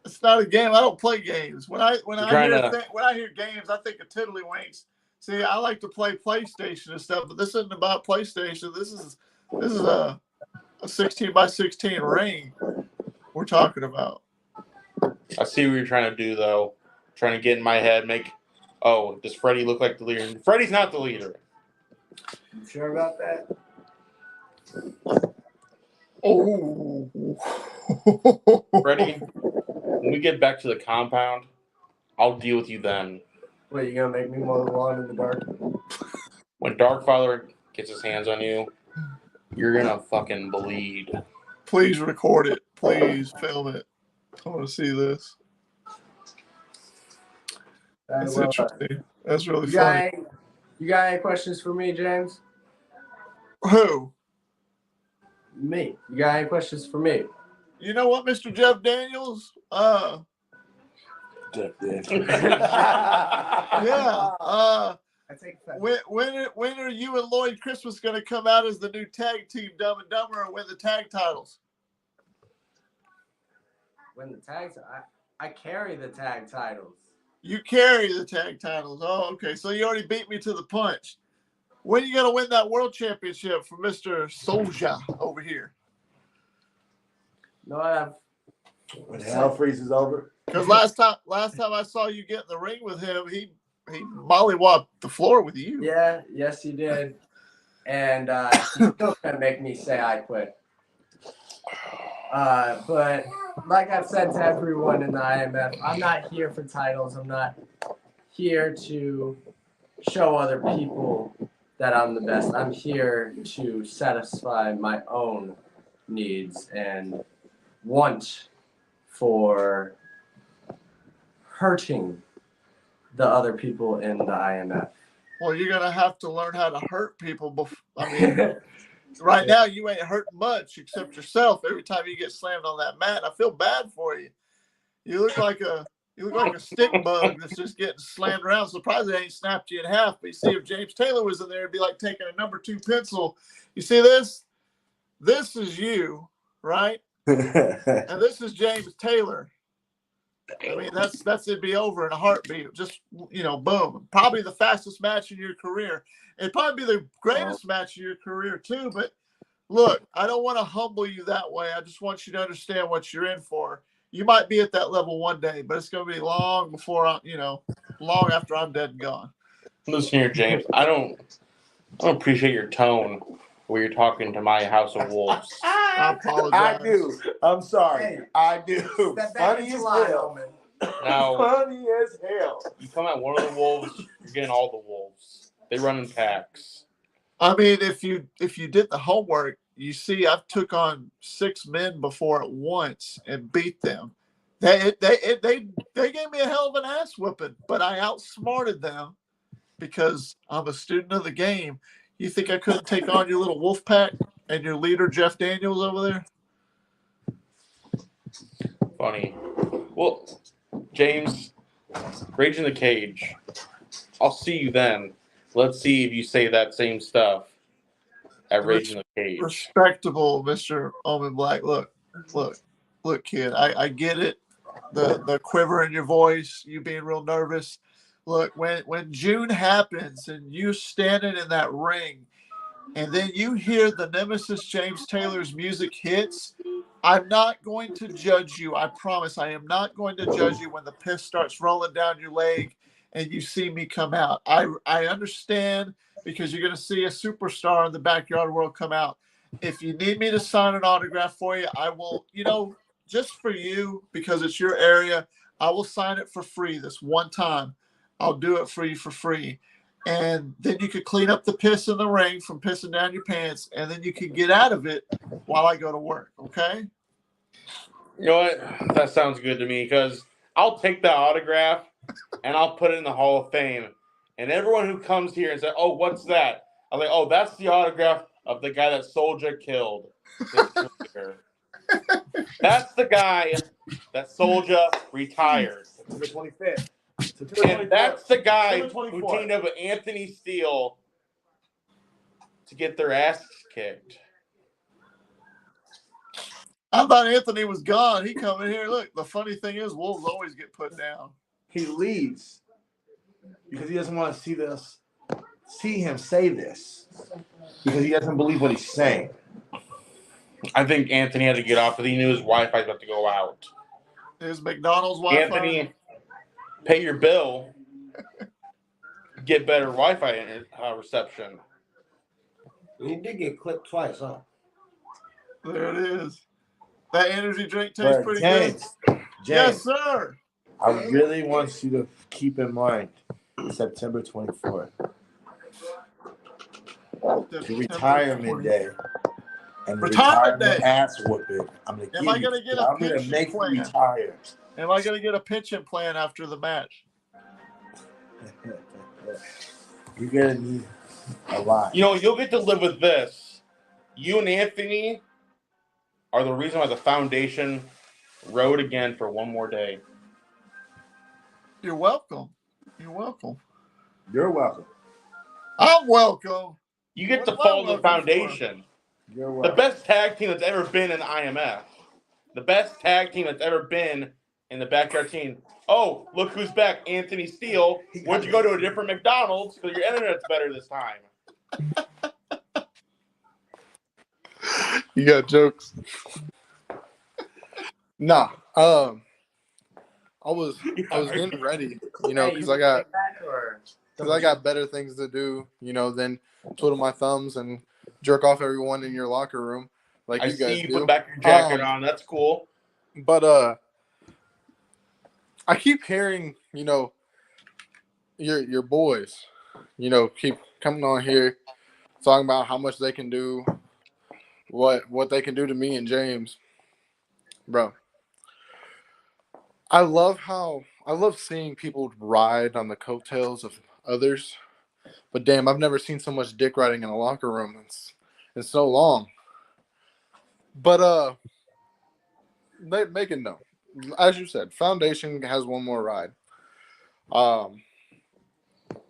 It's not a game. I don't play games. When I hear games, I think of tiddlywinks. See, I like to play PlayStation and stuff, but this isn't about PlayStation. This is a 16 by 16 ring we're talking about. I see what you're trying to do, though. Trying to get in my head, does Freddie look like the leader? Freddie's not the leader. You sure about that? Oh. Freddie, when we get back to the compound, I'll deal with you then. Wait, you gonna make me mow the lawn in the dark? When Darkfather gets his hands on you, you're gonna fucking bleed. Please record it. Please film it. I want to see this. That's interesting. That's really funny. You got any questions for me, James? Who? Me. You got any questions for me? You know what, Mr. Jeff Daniels? Jeff Daniels. Yeah. I take that. When are you and Lloyd Christmas going to come out as the new tag team, Dumb and Dumber, and win the tag titles? When the tags, I carry the tag titles. You carry the tag titles. Oh, okay. So you already beat me to the punch. When are you going to win that world championship for Mr. Soulja over here? No, I have. When hell freezes over. Because last time I saw you get in the ring with him, he mollywopped the floor with you. Yeah, yes, you did. And he's still gonna make me say I quit. But like I've said to everyone in the IMF, I'm not here for titles. I'm not here to show other people that I'm the best. I'm here to satisfy my own needs and want for hurting the other people in the IMF. Well, you're going to have to learn how to hurt people. Right now you ain't hurting much except yourself every time you get slammed on that mat. I feel bad for you. You look like a stick bug that's just getting slammed around. Surprised they ain't snapped you in half. But you see, if James Taylor was in there, it'd be like taking a number 2 pencil. You see this? This is you, right? And this is James Taylor. I mean, that's it'd be over in a heartbeat. Just, boom. Probably the fastest match in your career. It'd probably be the greatest match in your career too. But look, I don't want to humble you that way. I just want you to understand what you're in for. You might be at that level one day, but it's going to be long before long after I'm dead and gone. Listen here, James. I don't appreciate your tone where you're talking to my House of Wolves. I apologize. I do. I'm sorry. Hey, I do. Funny as hell. Now, Funny as hell. you come at one of the wolves, you're getting all the wolves. They run in packs. I mean, if you did the homework, you see I've took on 6 men before at once and beat them. They gave me a hell of an ass whooping, but I outsmarted them because I'm a student of the game. You think I couldn't take on your little wolf pack and your leader Jeff Daniels over there? Funny. Well, James, Rage in the Cage. I'll see you then. Let's see if you say that same stuff at Rage in the Cage. Respectable, Mr. Omen Black. Look, kid. I get it. The quiver in your voice, you being real nervous. Look, when June happens and you're standing in that ring and then you hear the Nemesis James Taylor's music hits, I'm not going to judge you. I promise I am not going to judge you when the piss starts rolling down your leg and you see me come out. I understand because you're going to see a superstar in the backyard world come out. If you need me to sign an autograph for you, I will, just for you, because it's your area, I will sign it for free this one time. I'll do it for you for free. And then you could clean up the piss in the ring from pissing down your pants, and then you can get out of it while I go to work, okay? You know what? That sounds good to me because I'll take that autograph and I'll put it in the Hall of Fame. And everyone who comes here and says, "Oh, what's that?" I'm like, "Oh, that's the autograph of the guy that Soulja killed his career. That's the guy that Soulja retired. September 25th. And that's the guy September who 24th. teamed up with Anthony Steele to get their asses kicked." I thought Anthony was gone. He come in here. Look, the funny thing is, Wolves always get put down. He leaves because he doesn't want to see him say this because he doesn't believe what he's saying. I think Anthony had to get off because he knew his Wi-Fi was about to go out. Is McDonald's Wi-Fi? Anthony, pay your bill, get better Wi-Fi reception. He did get clipped twice, huh? There it is. That energy drink tastes But pretty James, good. Yes, James, sir. I really want you to keep in mind September 24th. The retirement day. And the Retirement day. Ass whooping. I'm gonna Am I going to get a pension make you plan? retire. Am I going to get a pension plan after the match? You're gonna need a lot. You know, you'll get to live with this. You and Anthony are the reason why the foundation rode again for one more day. You're welcome. You're welcome. You're welcome. I'm welcome. You get to What am I follow the welcome foundation. You're The welcome. best tag team that's ever been in the IMF. The best tag team that's ever been in the backyard team. Oh, look who's back, Anthony Steele. Why'd you go to a different McDonald's? Because your internet's better this time. You got jokes? Nah. I was getting ready, because I got better things to do, than twiddle my thumbs and jerk off everyone in your locker room like I you guys see you do. put back your jacket on. That's cool. But I keep hearing, your boys, keep coming on here talking about how much they can do, what they can do to me and James. Bro, I love seeing people ride on the coattails of others, but damn, I've never seen so much dick riding in a locker room in so long. But make it known, as you said, Foundation has one more ride.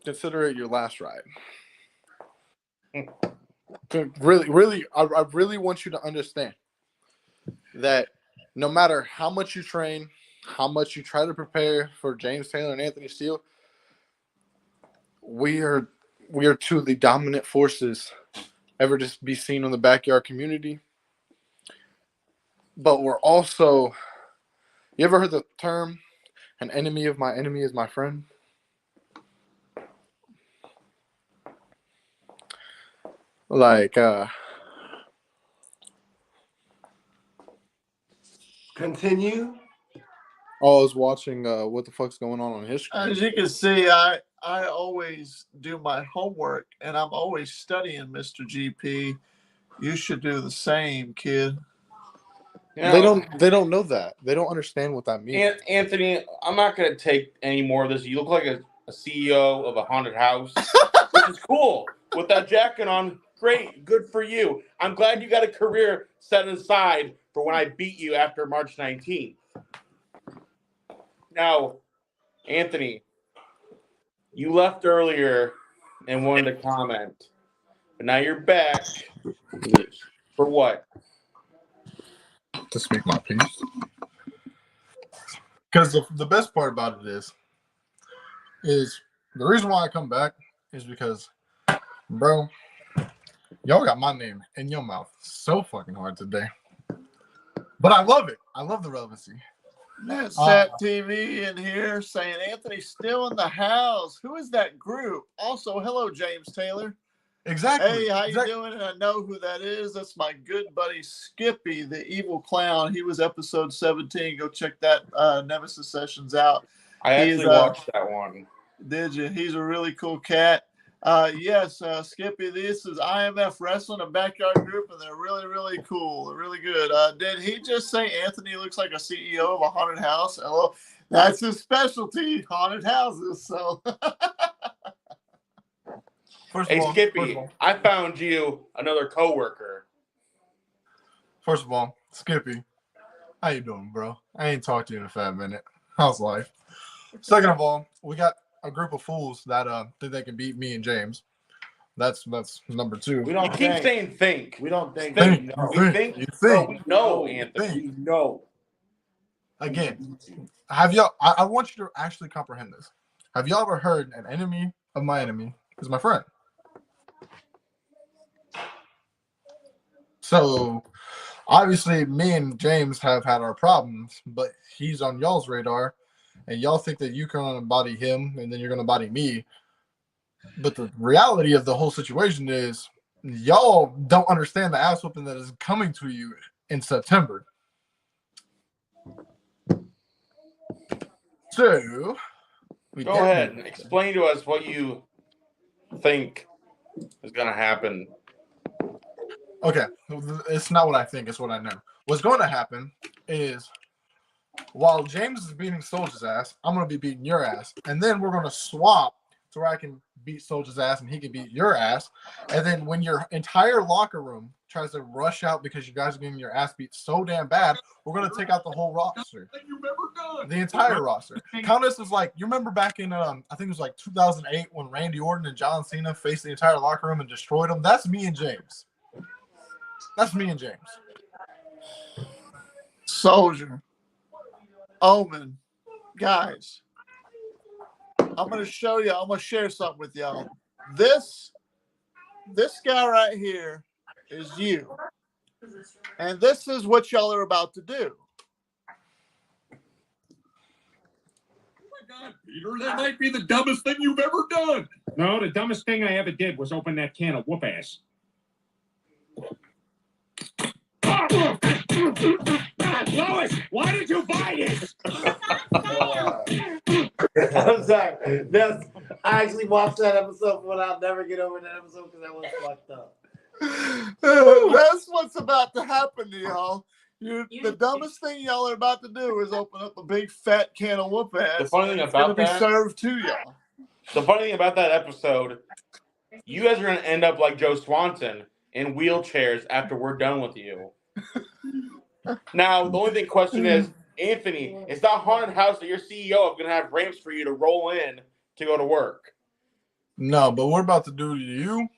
Consider it your last ride. Really, I really want you to understand that no matter how much you train, how much you try to prepare for James Taylor and Anthony Steele, we are two of the dominant forces ever to be seen in the backyard community. But we're also, you ever heard the term, an enemy of my enemy is my friend? Like, Continue. I was watching what the fuck's going on his screen. As you can see, I always do my homework, and I'm always studying, Mr. GP. You should do the same, kid. You know, They don't know that. They don't understand what that means. Anthony, I'm not going to take any more of this. You look like a CEO of a haunted house, which is cool. With that jacket on, great. Good for you. I'm glad you got a career set aside for when I beat you after March 19th. Now, Anthony, you left earlier and wanted to comment, but now you're back. For what? To speak my piece. Because the best part about it is the reason why I come back is because, bro, y'all got my name in your mouth so fucking hard today. But I love it. I love the relevancy. That's Sat TV in here saying Anthony's still in the house. Who is that group? Also, hello, James Taylor. Exactly. Hey, how you doing? And I know who that is. That's my good buddy Skippy, the evil clown. He was episode 17. Go check that Nemesis sessions out. I actually watched that one. Did you? He's a really cool cat. Yes, Skippy, this is IMF Wrestling, a backyard group, and they're really, really cool. They're really good. Did he just say Anthony looks like a CEO of a haunted house? Oh, that's his specialty, haunted houses. So, Hey, Skippy, I found you another coworker. First of all, Skippy, how you doing, bro? I ain't talked to you in a fat minute. How's life? Second of all, we got a group of fools that think they can beat me and James. That's number two. We don't You keep saying think. We don't think. Think. We know. We think. You Bro, think. we know, Anthony. We know. Again, have y'all? I want you to actually comprehend this. Have y'all ever heard an enemy of my enemy is my friend? So obviously, me and James have had our problems, but he's on y'all's radar, and y'all think that you can body him, and then you're gonna body me. But the reality of the whole situation is, y'all don't understand the ass whooping that is coming to you in September. So, Go ahead and explain to us what you think is going to happen. Okay, it's not what I think, it's what I know. What's going to happen is, while James is beating Soldier's ass, I'm going to be beating your ass. And then we're going to swap to where I can beat Soldier's ass and he can beat your ass. And then when your entire locker room tries to rush out because you guys are getting your ass beat so damn bad, we're going to take out the whole roster. The entire roster. Countess is like, you remember back in, I think it was like 2008 when Randy Orton and John Cena faced the entire locker room and destroyed them? That's me and James. That's me and James. Soldier, Omen, guys, I'm going to show you. I'm going to share something with y'all. This guy right here is you. And this is what y'all are about to do. Oh my God, Peter, that might be the dumbest thing you've ever done. No, the dumbest thing I ever did was open that can of whoop ass. Lois, why did you buy this? I'm sorry. I actually watched that episode, but I'll never get over that episode because that was fucked up. That's what's about to happen to y'all. The dumbest thing y'all are about to do is open up a big fat can of whoop ass. The funny thing it's going to about be that, served to y'all. the funny thing about that episode, you guys are going to end up like Joe Swanson in wheelchairs after we're done with you. Now, the only question is, Anthony, is that haunted house that you're CEO of going to have ramps for you to roll in to go to work? No, but we're about to do to you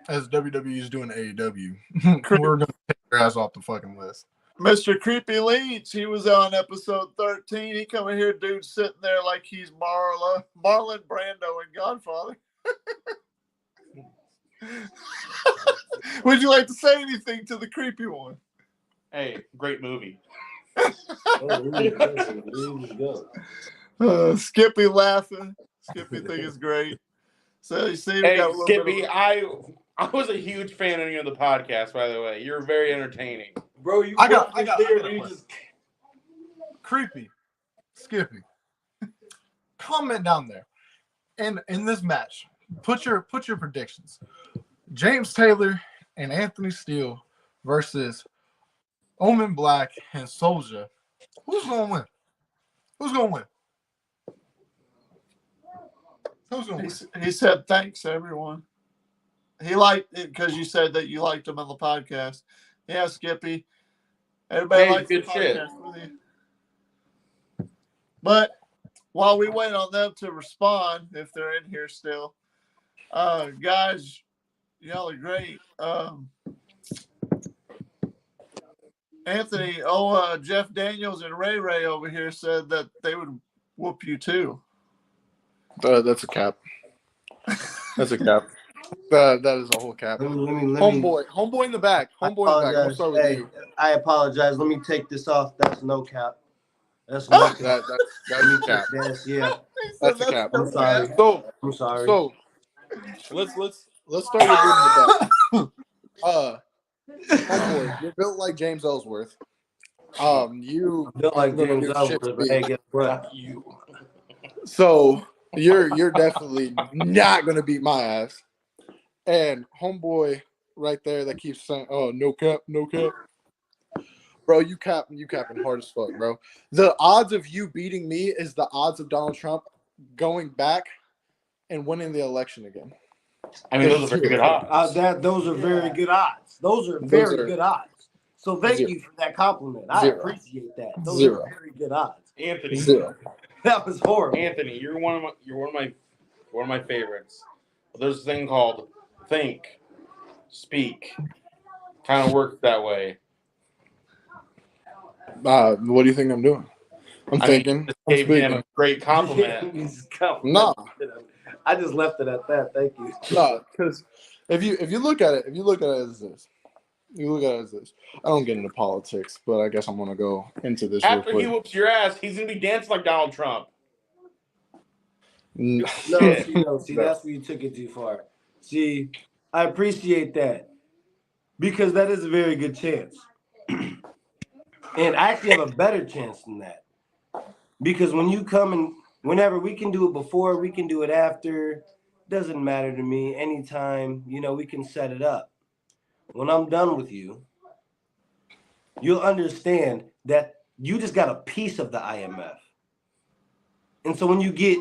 as WWE is doing AEW. We're going to take your ass off the fucking list. Mr. Creepy Leach, he was on episode 13. He come in here, dude, sitting there like he's Marlon Brando in Godfather. Would you like to say anything to the creepy one? Hey, great movie. Skippy laughing. Skippy think it's great. So you see, we Hey, got a little Skippy, bit of I was a huge fan of you on the podcast, by the way. You're very entertaining. Bro, you I got Creepy, Skippy. Comment down there. And in this match, put your predictions. James Taylor and Anthony Steele versus Omen Black and Soulja. Who's gonna win? Who's gonna win? Who's gonna win? He said thanks everyone. He liked it because you said that you liked him on the podcast. Yeah, Skippy. Everybody likes good the shit. podcast with you. But while we wait on them to respond, if they're in here still, guys, y'all are great. Anthony, Jeff Daniels and Ray Ray over here said that they would whoop you too. That's a cap. That's a cap. That is a whole cap. Homeboy in the back. Homeboy in the back. We'll start with you. I apologize. Let me take this off. That's no cap. That's no cap. That's a cap. Yeah. That's a cap. I'm sorry. I'm sorry. So let's start with in the back. Homeboy, you're built like James Ellsworth. You built like James Ellsworth, but hey, guess what? You. So You're definitely not gonna beat my ass. And homeboy right there that keeps saying, "Oh, no cap, no cap." Bro, you capping hard as fuck, bro. The odds of you beating me is the odds of Donald Trump going back and winning the election again. I mean, those are very good odds. Those are very good odds. Those are Those very are- good odds. So thank Zero. you for that compliment. I Zero. appreciate that. Those Zero. are very good odds. Anthony, Zero. That was horrible. Anthony, you're one of my favorites. There's a thing called think, speak. Kind of works that way. What do you think I'm doing? I'm thinking. Just I'm gave him speaking. a great compliment. Nah, I just left it at that. Thank you. nah. Because if you look at it, as this, I don't get into politics, but I guess I'm gonna go into this real After he quick. whoops your ass, he's gonna be dancing like Donald Trump. No, Yeah. see, that's where you took it too far. See, I appreciate that because that is a very good chance. And I actually have a better chance than that. Because when you come and whenever we can do it before, we can do it after, doesn't matter to me. Anytime, we can set it up. When I'm done with you, you'll understand that you just got a piece of the IMF. And so when you get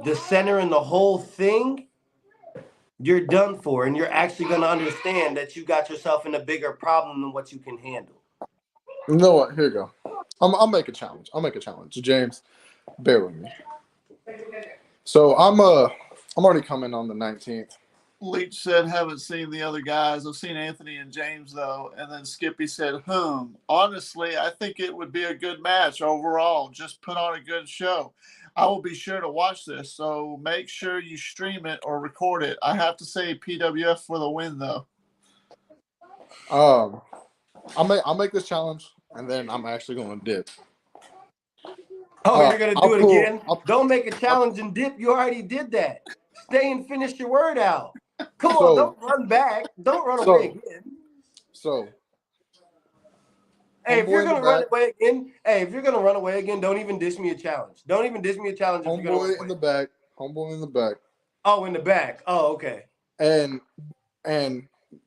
the center and the whole thing, you're done for. And you're actually going to understand that you got yourself in a bigger problem than what you can handle. You know what? Here you go. I'll make a challenge. James, bear with me. So I'm already coming on the 19th. Leach said, haven't seen the other guys. I've seen Anthony and James, though. And then Skippy said, honestly, I think it would be a good match overall. Just put on a good show. I will be sure to watch this, so make sure you stream it or record it. I have to say PWF for the win, though. I'll make this challenge, and then I'm actually going to dip. Oh, you're going to do it again? Don't make a challenge and dip. You already did that. Stay and finish your word out. Come on, don't run back. Don't run away again. So, if you're going to run away again, don't even dish me a challenge. Don't even dish me a challenge. Homeboy in the back. Homeboy in the back. Oh, in the back. Oh, okay. And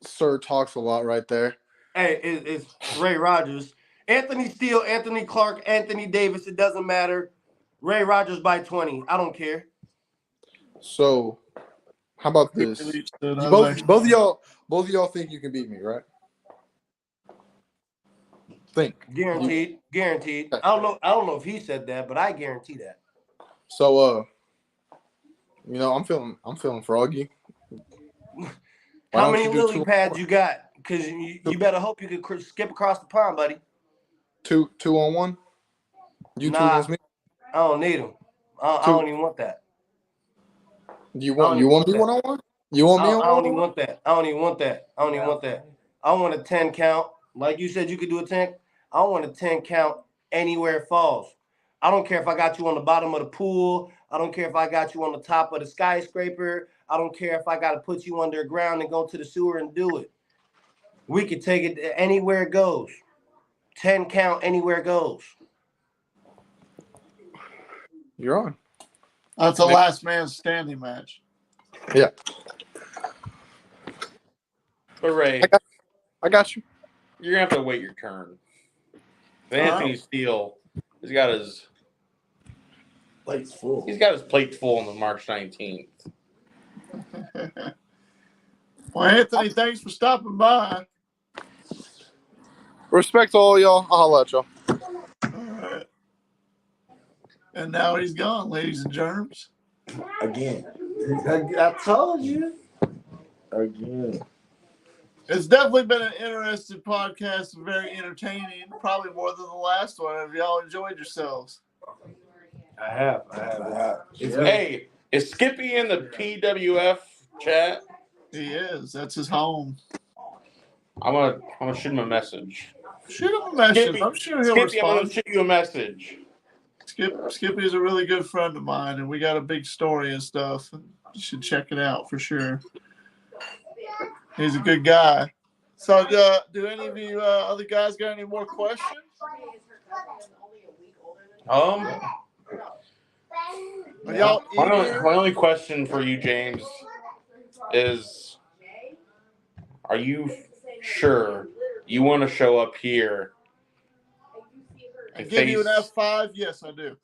Sir talks a lot right there. Hey, it's Ray Rogers. Anthony Steele, Anthony Clark, Anthony Davis. It doesn't matter. Ray Rogers by 20. I don't care. So, how about this? Both of y'all think you can beat me, right? Think. Guaranteed. I don't know if he said that, but I guarantee that. So, I'm feeling froggy. How many lily pads you got? Because you better hope you could skip across the pond, buddy. Two on one. You two against me. I don't need them. I don't even want that. You want me 1-on-1? You want me on 1-on-1? I don't even want that. I don't even want that. I want a 10 count. Like you said, you could do a 10. I want a 10 count anywhere it falls. I don't care if I got you on the bottom of the pool. I don't care if I got you on the top of the skyscraper. I don't care if I got to put you underground and go to the sewer and do it. We could take it anywhere it goes. 10 count anywhere it goes. You're on. That's a last man standing match. Yeah. But Ray, I got you. You're gonna have to wait your turn. Anthony Steele, he's got his plate's full. He's got his plate full on the March 19th. Well, Anthony, thanks for stopping by. Respect to all y'all. I'll holla at y'all. All right. And now he's gone, ladies and germs. Again. I told you. Again. It's definitely been an interesting podcast, very entertaining, probably more than the last one. Have y'all enjoyed yourselves? I have. Hey, is Skippy in the PWF chat? He is. That's his home. I'm gonna shoot him a message. Shoot him a message. Skippy, I'm sure he'll Skippy, respond. I'm gonna shoot you a message. Skippy is a really good friend of mine, and we got a big story and stuff. You should check it out for sure. He's a good guy. So, do any of you other guys got any more questions? Are y'all eager? My only question for you, James, is: are you sure you want to show up here And give you an F5? Yes, I do.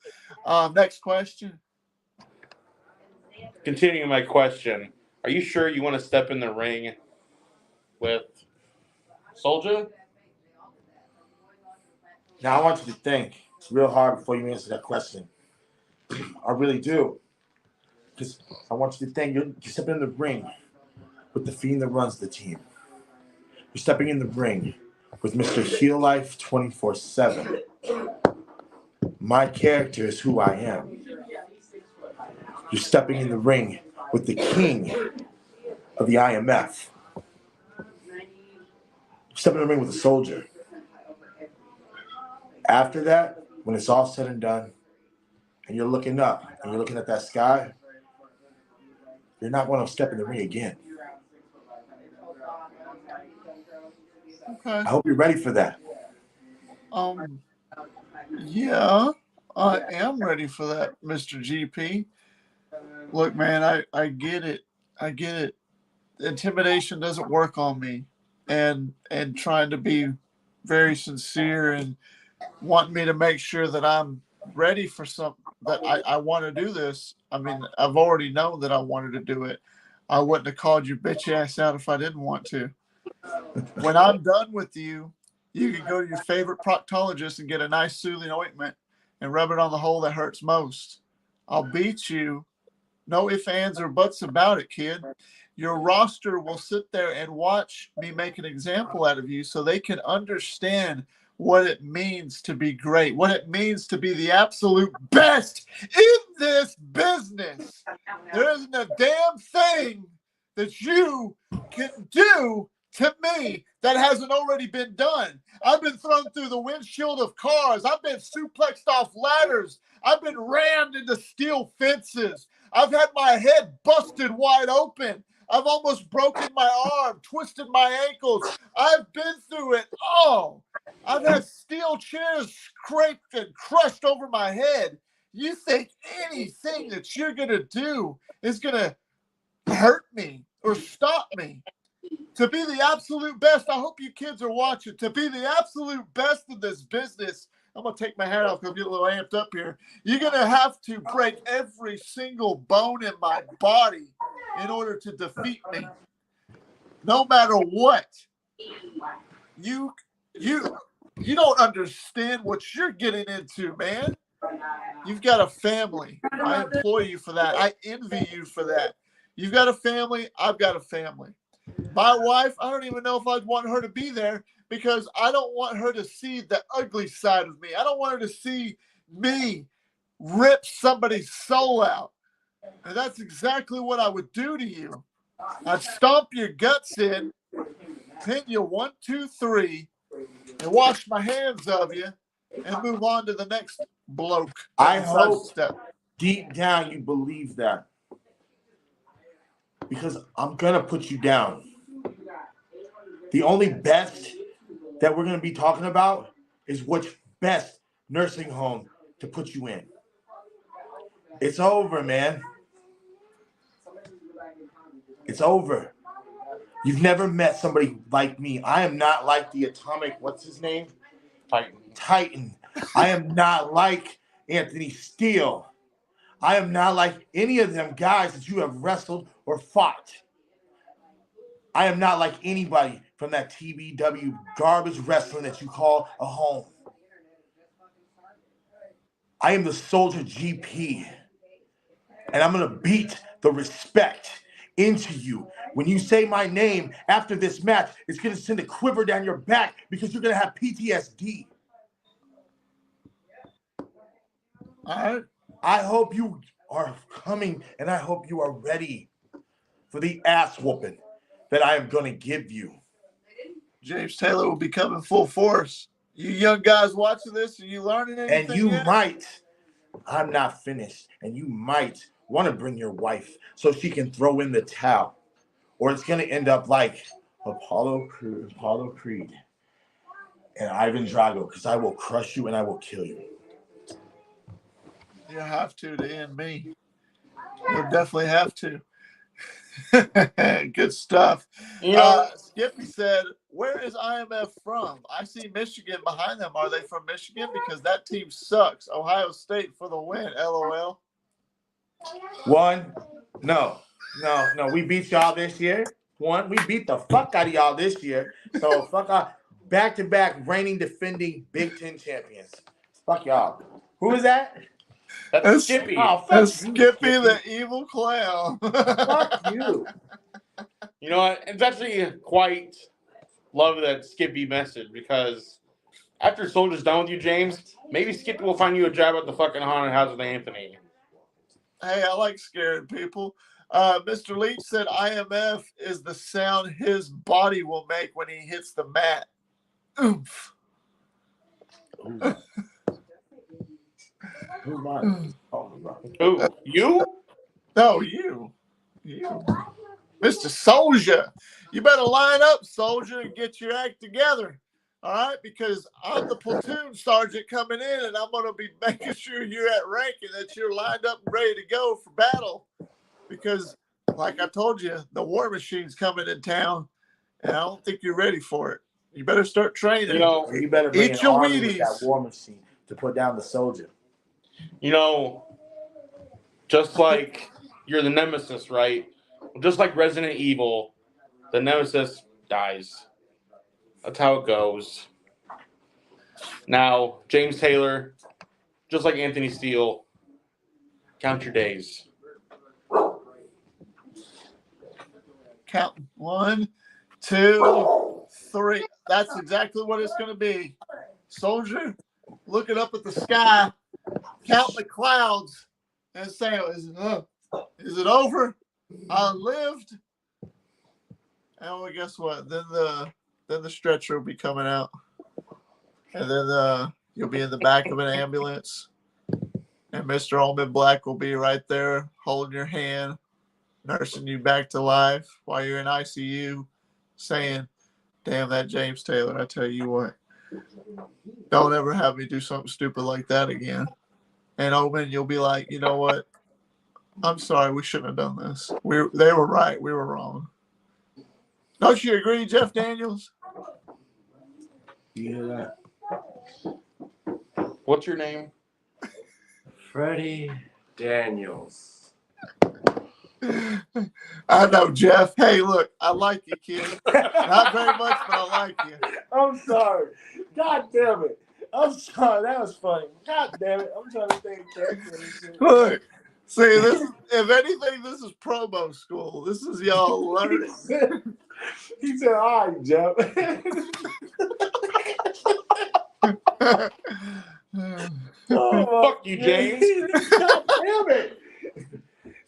Next question. Continuing my question, are you sure you want to step in the ring with Soldier? Now, I want you to think real hard before you answer that question. I really do. Because I want you to think you're stepping in the ring with the fiend that runs the team. You're stepping in the ring with Mr. Heel Life 24/7. My character is who I am. You're stepping in the ring with the king of the IMF. You're stepping in the ring with a soldier. After that, when it's all said and done, and you're looking up and you're looking at that sky, you're not going to step in the ring again. Okay. I hope you're ready for that. Yeah, I am ready for that, Mr. GP. Look, man, I get it. I get it. Intimidation doesn't work on me, and trying to be very sincere and wanting me to make sure that I'm ready for something, that I want to do this. I mean, I've already known that I wanted to do it. I wouldn't have called your bitch ass out if I didn't want to. When I'm done with you, you can go to your favorite proctologist and get a nice soothing ointment and rub it on the hole that hurts most. I'll beat you. No ifs, ands, or buts about it, kid. Your roster will sit there and watch me make an example out of you so they can understand what it means to be great, what it means to be the absolute best in this business. There isn't a damn thing that you can do to me that hasn't already been done. I've been thrown through the windshield of cars. I've been suplexed off ladders. I've been rammed into steel fences. I've had my head busted wide open. I've almost broken my arm, twisted my ankles. I've been through it all. I've had steel chairs scraped and crushed over my head. You think anything that you're going to do is going to hurt me or stop me? To be the absolute best, I hope you kids are watching. To be the absolute best in this business, I'm going to take my hat off because I'm getting a little amped up here. You're going to have to break every single bone in my body in order to defeat me. No matter what. You don't understand what you're getting into, man. You've got a family. I employ you for that. I envy you for that. You've got a family. I've got a family. My wife, I don't even know if I'd want her to be there because I don't want her to see the ugly side of me. I don't want her to see me rip somebody's soul out. And that's exactly what I would do to you. I'd stomp your guts in, pin you 1, 2, 3, and wash my hands of you and move on to the next bloke. I hope deep down you believe that. Because I'm going to put you down. The only best that we're going to be talking about is which best nursing home to put you in. It's over, man. It's over. You've never met somebody like me. I am not like the atomic, what's his name? Titan. I am not like Anthony Steele. I am not like any of them guys that you have wrestled or fought. I am not like anybody from that TBW garbage wrestling that you call a home. I am the Soldier GP. And I'm going to beat the respect into you. When you say my name after this match, it's going to send a quiver down your back because you're going to have PTSD. All right. I hope you are coming and I hope you are ready for the ass whooping that I am going to give you. James Taylor will be coming full force. You young guys watching this, are you learning anything? And you yet? might, I'm not finished, and you might want to bring your wife so she can throw in the towel. Or it's going to end up like Apollo Creed and Ivan Drago, because I will crush you and I will kill you. You have to end me. You'll definitely have to. Good stuff. You know, Skippy said, "Where is IMF from? I see Michigan behind them. Are they from Michigan? Because that team sucks. Ohio State for the win. LOL." No. We beat y'all this year. We beat the fuck out of y'all this year. So fuck off. Back-to-back reigning defending Big Ten champions. Fuck y'all. Who is that? that's Skippy. Oh, fuck That's you, Skippy, Skippy. the evil clown. Fuck you. You know what? It's actually quite love that Skippy message because after Soldier's done with you, James, maybe Skippy will find you a job at the fucking haunted house with Anthony. Hey, I like scaring people. Mr. Leach said IMF is the sound his body will make when he hits the mat. Oomph. Who's mine? Oh, Who? You? No, you. Mr. Soldier. You better line up, soldier, and get your act together. All right? Because I'm the platoon sergeant coming in, and I'm going to be making sure you're at rank and that you're lined up and ready to go for battle. Because, like I told you, the war machine's coming in town, and I don't think you're ready for it. You better start training. You know, you better bring eat an your army with that Wheaties. war machine to put down the soldier. You know, just like you're the Nemesis, right? Just like Resident Evil, the Nemesis dies. That's how it goes. Now, James Taylor, just like Anthony Steele, count your days. Count 1, 2, 3. That's exactly what it's going to be. Soldier, looking up at the sky, count the clouds, and say, "Is it over? I lived." And well, guess what? Then the stretcher will be coming out, and then you'll be in the back of an ambulance, and Mr. Allman Black will be right there holding your hand, nursing you back to life while you're in ICU, saying, "Damn that James Taylor! I tell you what, don't ever have me do something stupid like that again." And Omen, you'll be like, "You know what? I'm sorry. We shouldn't have done this. They were right. We were wrong." Don't you agree, Jeff Daniels? You hear that? What's your name? Freddie Daniels. I know, Jeff. Hey, look, I like you, kid. Not very much, but I like you. I'm sorry. God damn it. I'm sorry. That was funny. God damn it. I'm trying to stay in character and shit. Look, see, this. If anything, this is promo school. This is y'all learning. He said, "All right, Jeff." Oh, Fuck you, James. God damn it.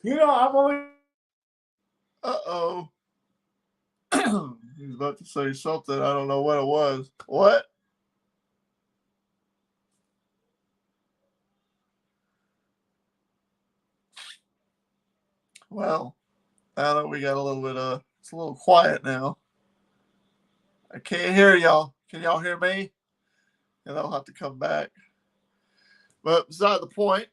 You know, I'm only. Uh-oh. He was about to say something. I don't know what it was. What? Well, I know we got a little bit it's a little quiet now. I can't hear y'all. Can y'all hear me? And I'll have to come back. But beside the point,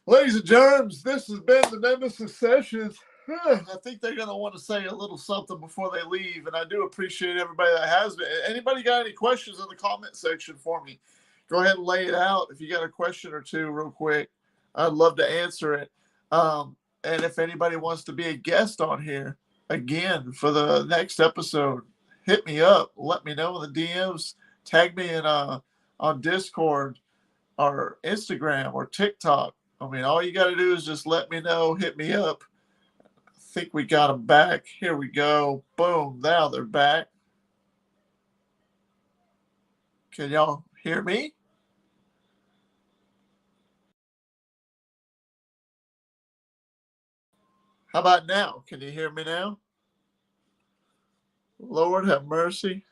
ladies and germs, this has been the Nemesis Sessions. I think they're going to want to say a little something before they leave, and I do appreciate everybody that has been. Anybody got any questions in the comment section for me? Go ahead and lay it out if you got a question or two real quick. I'd love to answer it. And if anybody wants to be a guest on here, again, for the next episode, hit me up. Let me know in the DMs. Tag me in on Discord or Instagram or TikTok. I mean, all you got to do is just let me know, hit me up. I think we got them back. Here we go. Boom. Now they're back. Can y'all hear me? How about now? Can you hear me now? Lord have mercy.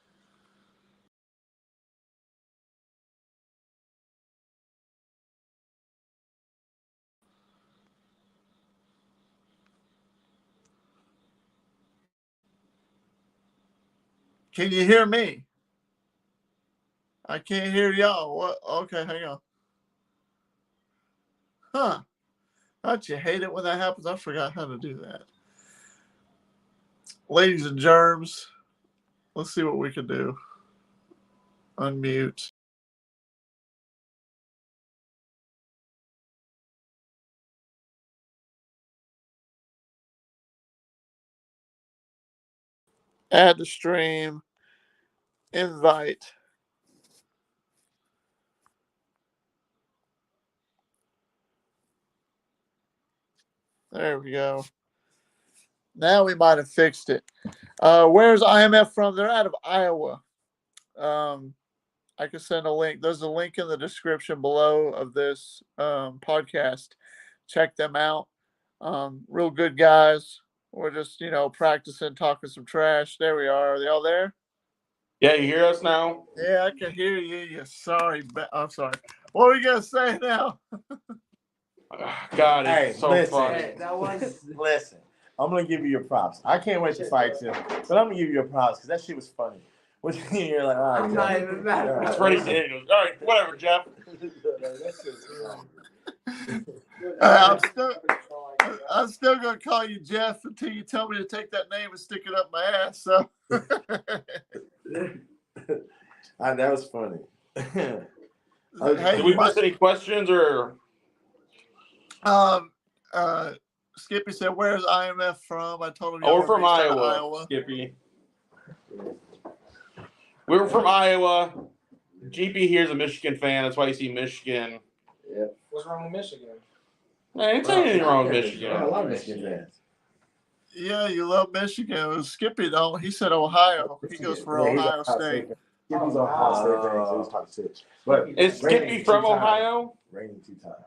Can you hear me? I can't hear y'all. What? Okay, hang on. Huh. Don't you hate it when that happens? I forgot how to do that. Ladies and germs, let's see what we can do. Unmute. Add the stream. Invite. There we go. Now we might have fixed it. Where's IMF from? They're out of Iowa. I can send a link. There's a link in the description below of this podcast. Check them out. Real good guys. We're just, practicing, talking some trash. There we are. Are they all there? Yeah, you hear us now? Yeah, I can hear you. You sorry. I'm sorry. What were you going to say now? God, Hey, it's so listen. funny. Hey, that was. Listen, I'm gonna give you your props. I can't wait to fight you, but I'm gonna give you your props because that shit was funny. You're like, all right, I'm not even mad. It's Freddie Daniels. All right, whatever, Jeff. I'm still gonna call you Jeff until you tell me to take that name and stick it up my ass. So that was funny. Did we miss any questions or? Skippy said, "Where's IMF from?" I told him. Oh, we're from Iowa, Skippy. We were from Iowa. GP here's a Michigan fan. That's why you see Michigan. Yeah. What's wrong with Michigan? I ain't saying anything wrong with Michigan. I love Michigan fans. Yeah, you love Michigan. It was Skippy though. He said Ohio. He goes for Ohio State. Skippy's Ohio State fan, so he's talking shit. But is Skippy from Ohio? Reigning 2-time.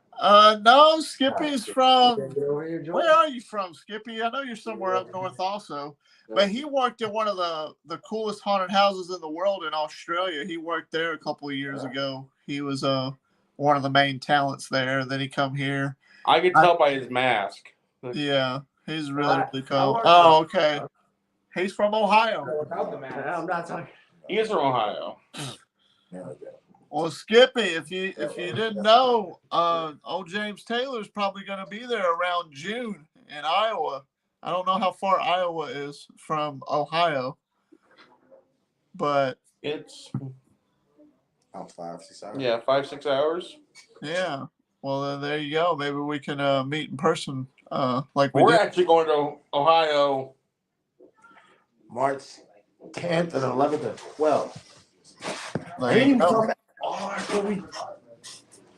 No, Skippy's from. Where are you from, Skippy? I know you're somewhere up north also. But he worked at one of the coolest haunted houses in the world in Australia. He worked there a couple of years ago. He was one of the main talents there. Then he come here. I could tell by his mask. Yeah, he's really cool. Oh, okay. He's from Ohio. I'm not talking. He is from Ohio. Well, Skippy, if you didn't know, old James Taylor's probably going to be there around June in Iowa. I don't know how far Iowa is from Ohio, but it's 5-6 hours. Yeah, 5-6 hours. Yeah. Well, then there you go. Maybe we can meet in person, like we're did. actually going to Ohio March 10th and 11th and 12th.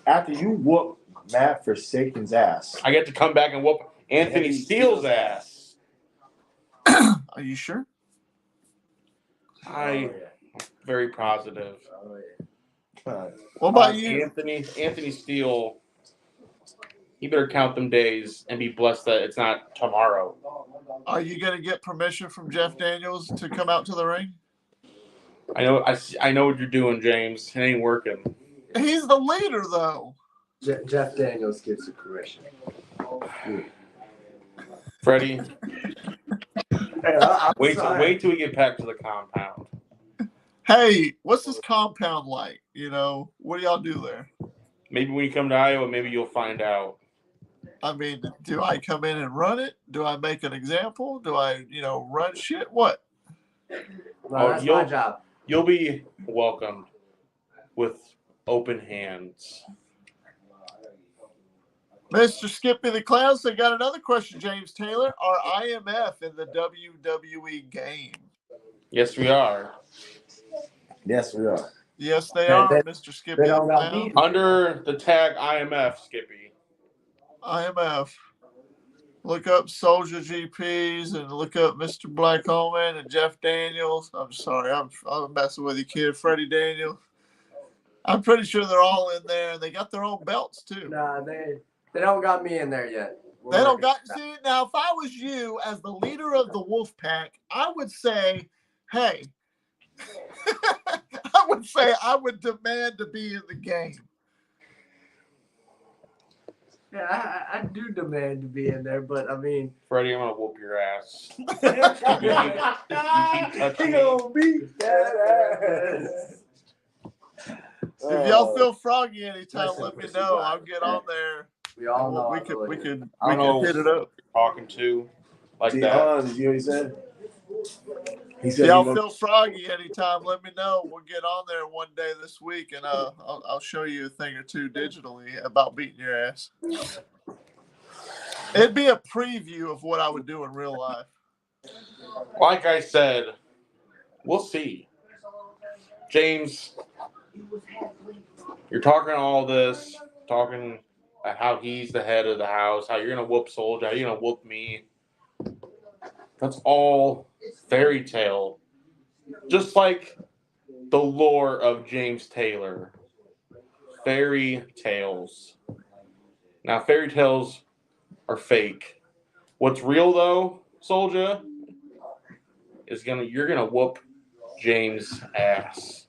After you whoop Matt Forsaken's ass, I get to come back and whoop Anthony Steele's ass. Are you sure? I'm very positive. What about you? Anthony Steele, he better count them days and be blessed that it's not tomorrow. Are you going to get permission from Jeff Daniels to come out to the ring? I know what you're doing, James. It ain't working. He's the leader, though. Jeff Daniels gives you permission. Freddie, wait till we get back to the compound. Hey, what's this compound like? What do y'all do there? Maybe when you come to Iowa, maybe you'll find out. I mean, do I come in and run it? Do I make an example? Do I, run shit? What? Well, that's my job. You'll be welcomed with open hands. Mr. Skippy the Clown, so got another question, James Taylor. Are IMF in the WWE game? Yes, we are. Yes, we are. Yes, they are, Mr. Skippy the Clown. Under the tag IMF, Skippy. IMF. Look up Soldier GPs and look up Mr. Black Omen and Jeff Daniels. I'm sorry, I'm messing with you, kid. Freddie Daniels. I'm pretty sure they're all in there. They got their own belts too. Nah, they don't got me in there yet. They don't got. See, now if I was you as the leader of the Wolf Pack, I would say, hey, I would demand to be in the game. Yeah, I do demand to be in there, but I mean, Freddie, I'm gonna whoop your ass. He gonna beat that ass. If y'all feel froggy anytime, let me know. I'll get on there. We all know. we I could really we do. could I we don't know could hit it who up. you're talking to like See, that. did you hear what he said? He If said y'all he feel froggy anytime, let me know. We'll get on there one day this week, and I'll show you a thing or two digitally about beating your ass. It'd be a preview of what I would do in real life. Like I said, we'll see. James, you're talking all this, talking about how he's the head of the house, how you're gonna whoop Soldier, how you're gonna whoop me. That's all fairy tale. Just like the lore of James Taylor. Fairy tales. Now, fairy tales are fake. What's real though, Soldier, is you're gonna whoop James' ass.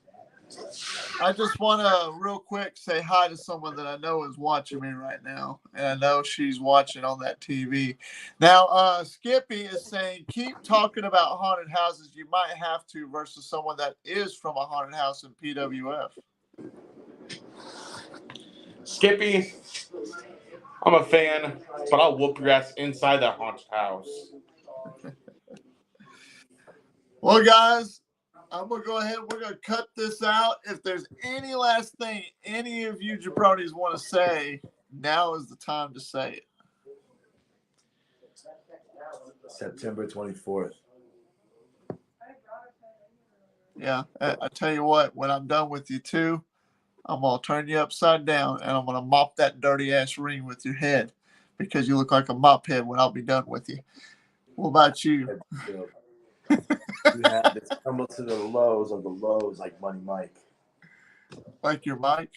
I just want to real quick say hi to someone that I know is watching me right now, and I know she's watching on that TV. Now, Skippy is saying, keep talking about haunted houses. You might have to versus someone that is from a haunted house in PWF. Skippy, I'm a fan, but I'll whoop your ass inside that haunted house. Well, guys, I'm going to go ahead. We're going to cut this out. If there's any last thing any of you jabronis want to say, now is the time to say it. September 24th. Yeah, I tell you what, when I'm done with you two, I'm going to turn you upside down and I'm going to mop that dirty ass ring with your head because you look like a mop head when I'll be done with you. What about you? You have this stumble to the lows of the lows like Money Mike. Like your mic?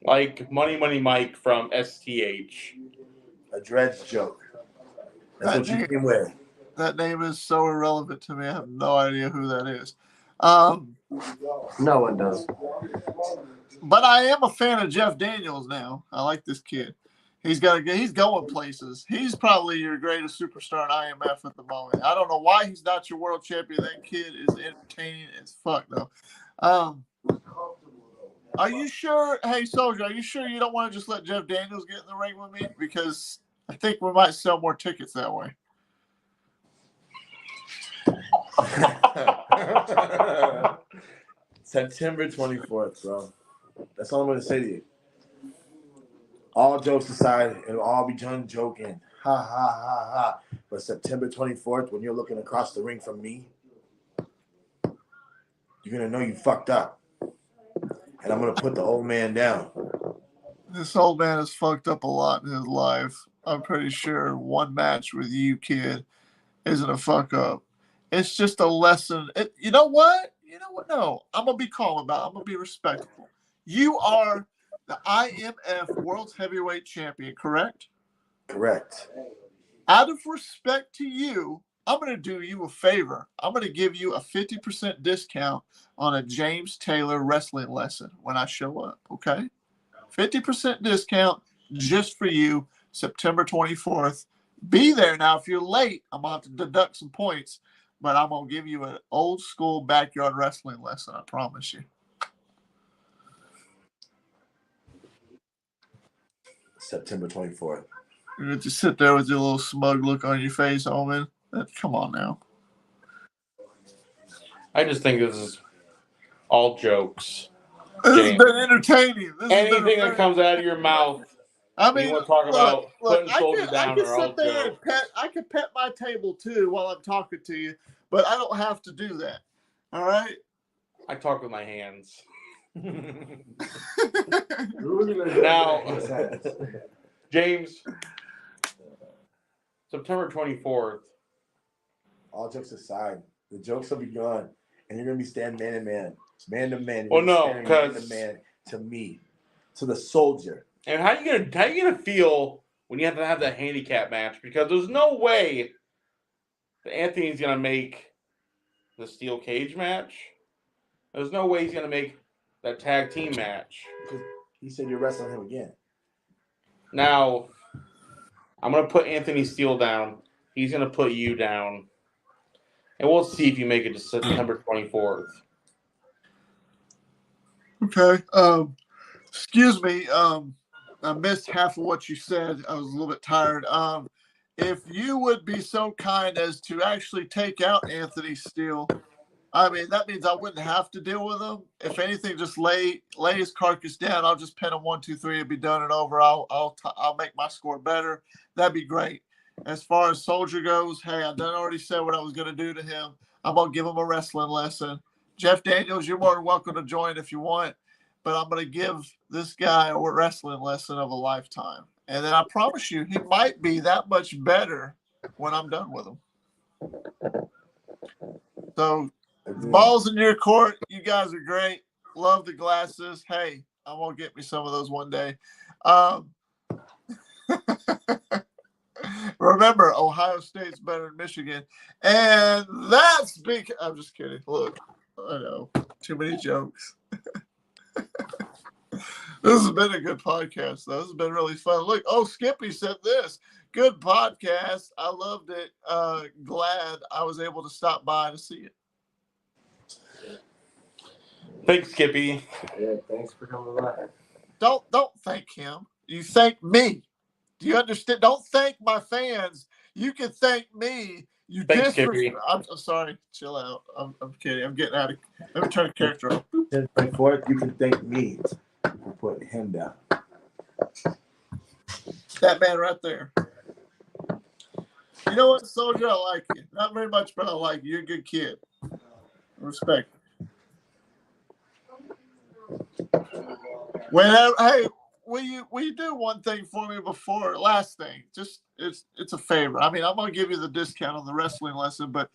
Like Money Mike from STH. A Dreads joke. That's what you came with. That name is so irrelevant to me. I have no idea who that is. No one does. But I am a fan of Jeff Daniels now. I like this kid. He's going places. He's probably your greatest superstar in IMF at the moment. I don't know why he's not your world champion. That kid is entertaining as fuck, though. Are you sure? Hey, Soldier, are you sure you don't want to just let Jeff Daniels get in the ring with me? Because I think we might sell more tickets that way. September 24th, bro. That's all I'm going to say to you. All jokes aside, it'll all be done joking. Ha, ha, ha, ha. But September 24th, when you're looking across the ring from me, you're going to know you fucked up. And I'm going to put the old man down. This old man has fucked up a lot in his life. I'm pretty sure one match with you, kid, isn't a fuck up. It's just a lesson. You know what? No, I'm going to be calm about it. I'm going to be respectful. You are the IMF World Heavyweight Champion, correct? Correct. Out of respect to you, I'm going to do you a favor. I'm going to give you a 50% discount on a James Taylor wrestling lesson when I show up, okay? 50% discount just for you, September 24th. Be there. Now, if you're late, I'm going to have to deduct some points, but I'm going to give you an old school backyard wrestling lesson, I promise you. September 24th. You just sit there with your little smug look on your face, Omen. Come on now. I just think this is all jokes. This has been entertaining. Anything that comes out of your mouth, I mean, you want to talk about putting Soldier down I can are all sit there jokes. and I can pet my table too while I'm talking to you, but I don't have to do that. All right? I talk with my hands. Now, James, September 24th. All jokes aside, the jokes will be gone, and you're gonna be standing man to man, man to man. Well, no, man because to man to me, to the Soldier. And how you gonna feel when you have to have that handicap match? Because there's no way that Anthony's gonna make the steel cage match. There's no way he's gonna make that tag team match. Because he said you're wrestling him again. Now, I'm gonna put Anthony Steele down. He's gonna put you down, and we'll see if you make it to September 24th. Okay. Excuse me. I missed half of what you said. I was a little bit tired. If you would be so kind as to actually take out Anthony Steele, I mean, that means I wouldn't have to deal with him. If anything, just lay his carcass down. I'll just pin him 1, 2, 3 and be done and over. I'll make my score better. That'd be great. As far as Soldier goes, hey, I done already said what I was going to do to him. I'm going to give him a wrestling lesson. Jeff Daniels, you're more than welcome to join if you want, but I'm going to give this guy a wrestling lesson of a lifetime. And then I promise you, he might be that much better when I'm done with him. So, the ball's in your court. You guys are great. Love the glasses. Hey, I'm going to get me some of those one day. Remember, Ohio State's better than Michigan. And that's big. I'm just kidding. Look, I know. Too many jokes. This has been a good podcast, though. This has been really fun. Look, Skippy said this. Good podcast. I loved it. Glad I was able to stop by to see it. Thanks, Skippy. Yeah, thanks for coming by. Don't thank him. You thank me. Do you understand? Don't thank my fans. You can thank me. You Thanks, Skippy. I'm sorry. Chill out. I'm kidding. I'm getting out of. Let me turn the character off. Fourth, you can thank me for putting him down. That man right there. You know what, Soldier? I like you. Not very much, but I like you. You're a good kid. Respect. Whenever, hey, will you do one thing for me before last thing? Just it's a favor. I mean, I'm gonna give you the discount on the wrestling lesson, but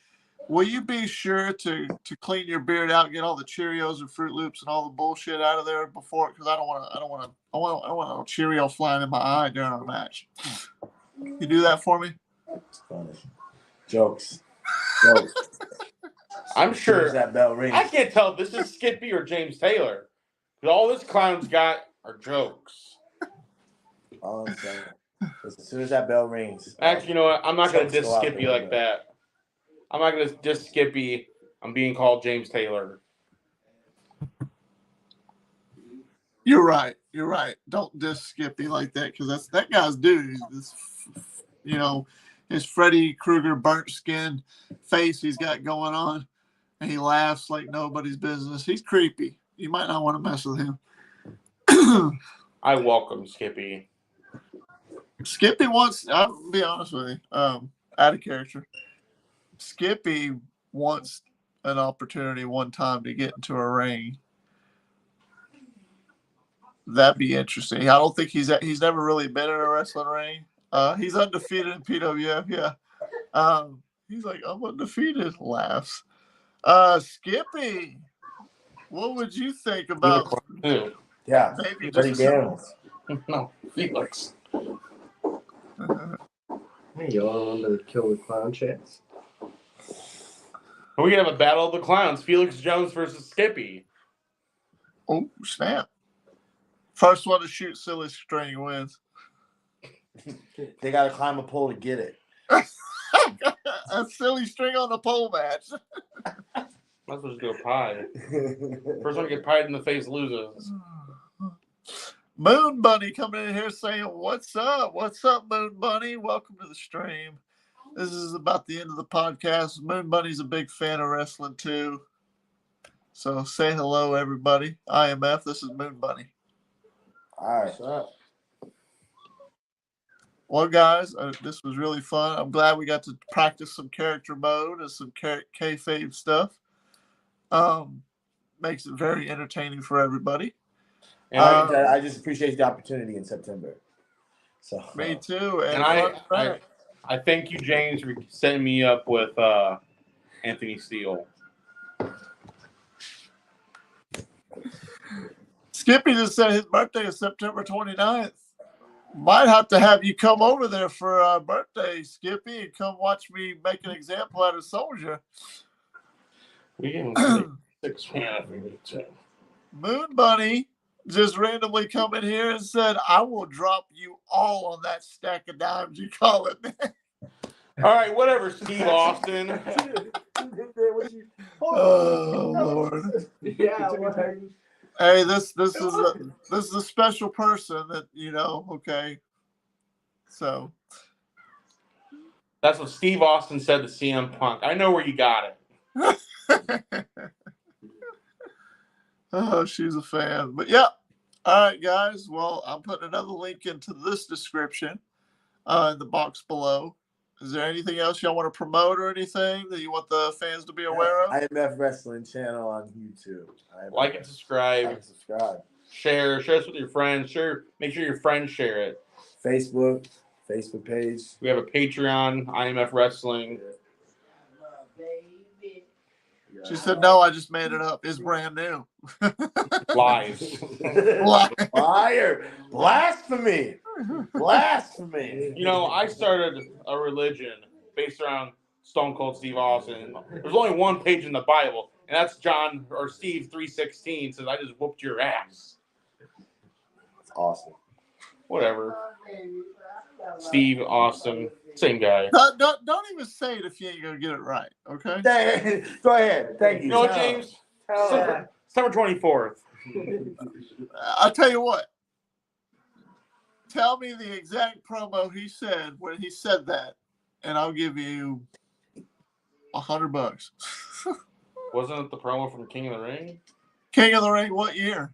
will you be sure to clean your beard out, get all the Cheerios and Fruit Loops and all the bullshit out of there before? Because I don't want a Cheerio flying in my eye during our match. You do that for me? It's funny. Jokes. I'm sure that bell rings. I can't tell if this is Skippy or James Taylor. Because all this clown's got are jokes. All I'm saying is as soon as that bell rings. Actually, you know what? I'm not going to Jokes diss go out Skippy the like window. that. I'm not going to diss Skippy. I'm being called James Taylor. You're right. You're right. Don't diss Skippy like that because that guy's dude. He's this, his Freddy Krueger burnt skin face he's got going on, and he laughs like nobody's business. He's creepy. You might not want to mess with him. I welcome Skippy. Skippy wants. I'll be honest with you. Out of character. Skippy wants an opportunity one time to get into a ring. That'd be interesting. I don't think he's never really been in a wrestling ring. He's undefeated in PWF. Yeah. He's like, I'm undefeated. Laughs. Skippy, what would you think about? Who? Yeah. Maybe Freddie just Daniels. No, Felix. Hey, y'all want to kill the clown chance? We can have a battle of the clowns. Felix Jones versus Skippy. Oh snap! First one to shoot silly string wins. They got to climb a pole to get it. A silly string on the pole match. Might as well just do a pie. First one to get pied in the face loses. Moon Bunny coming in here saying, "What's up? What's up, Moon Bunny? Welcome to the stream." This is about the end of the podcast. Moon Bunny's a big fan of wrestling too. So say hello, everybody. IMF, this is Moon Bunny. All right. What's up? Well, guys, this was really fun. I'm glad we got to practice some character mode and some kayfabe stuff. Makes it very entertaining for everybody. And I just appreciate the opportunity in September. So Me too. And I thank you, James, for setting me up with Anthony Steele. Skippy just said his birthday is September 29th. Might have to have you come over there for a birthday, Skippy, and come watch me make an example out of Soldier. We can 6 if we need to. Moon Bunny just randomly come in here and said, I will drop you all on that stack of dimes you call it. All right, whatever, Steve Austin. Oh, Lord. Yeah, Hey, this is a special person that Okay, so That's what Steve Austin said to CM Punk. I know where you got it. oh, she's a fan, but yeah. All right, guys. Well, I'm putting another link into this description in the box below. Is there anything else y'all want to promote or anything that you want the fans to be aware of? IMF Wrestling channel on YouTube. Like and subscribe. Like and subscribe. Share this with your friends. Make sure your friends share it. Facebook page. We have a Patreon, IMF Wrestling. She said, "No, I just made it up. It's brand new." Lies. Liar. Blasphemy. Blasphemy. You know, I started a religion based around Stone Cold Steve Austin. There's only one page in the Bible, and that's Steve 3:16 says, "I just whooped your ass." That's awesome. Whatever. Steve Austin, same guy. Don't even say it if you ain't gonna get it right. Okay. Go ahead. Thank you. You know what, James? September 24th. I'll tell you what. Tell me the exact promo he said when he said that, and I'll give you $100. Wasn't it the promo from King of the Ring? King of the Ring, what year?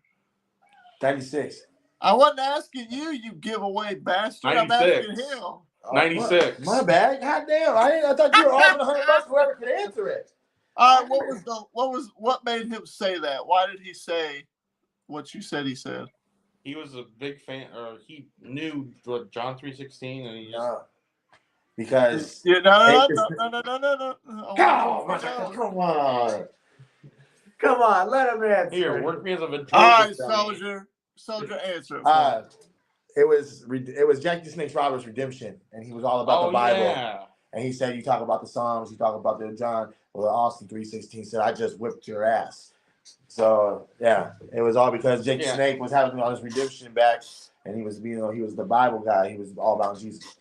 96. I wasn't asking you, you giveaway bastard. 96. I'm asking him. 96. My bad. God damn. I thought you were offering $100 for whoever could answer it. All right, what made him say that? Why did he say what you said he said? He was a big fan, or he knew John 3:16, and he just because no. Come on, let him answer. Here, work me as a ventriloquist. All right, soldier, answer it. It was Jackie the Snake Roberts' redemption, and he was all about the Bible. Yeah. And he said, "You talk about the Psalms, you talk about the John." Well, Austin 3:16 said, "I just whipped your ass." So yeah, it was all because Jake the Snake was having all his redemption back, and he was the Bible guy. He was all about Jesus.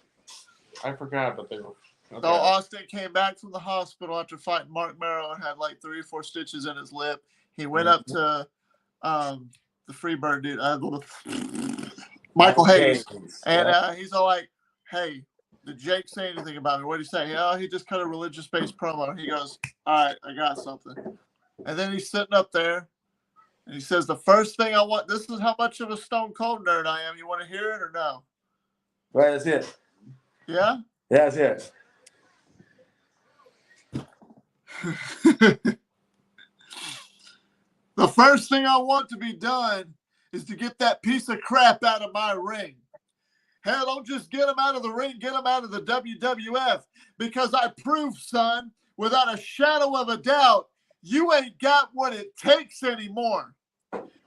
I forgot that they were. Okay. So Austin came back from the hospital after fighting Mark Merrow and had like 3 or 4 stitches in his lip. He went up to the Freebird dude, Michael Hayes, and he's all like, "Hey, did Jake say anything about me? What did he say?" "Oh, he just cut a religious-based promo." He goes, "All right, I got something." And then he's sitting up there, and he says, "The first thing I want." This is how much of a Stone Cold nerd I am. You want to hear it or no? Right, that's it. Yeah. Yeah, that's it. The first thing I want to be done is to get that piece of crap out of my ring. Hell, don't just get him out of the ring, get him out of the WWF, because I prove, son, without a shadow of a doubt, you ain't got what it takes anymore.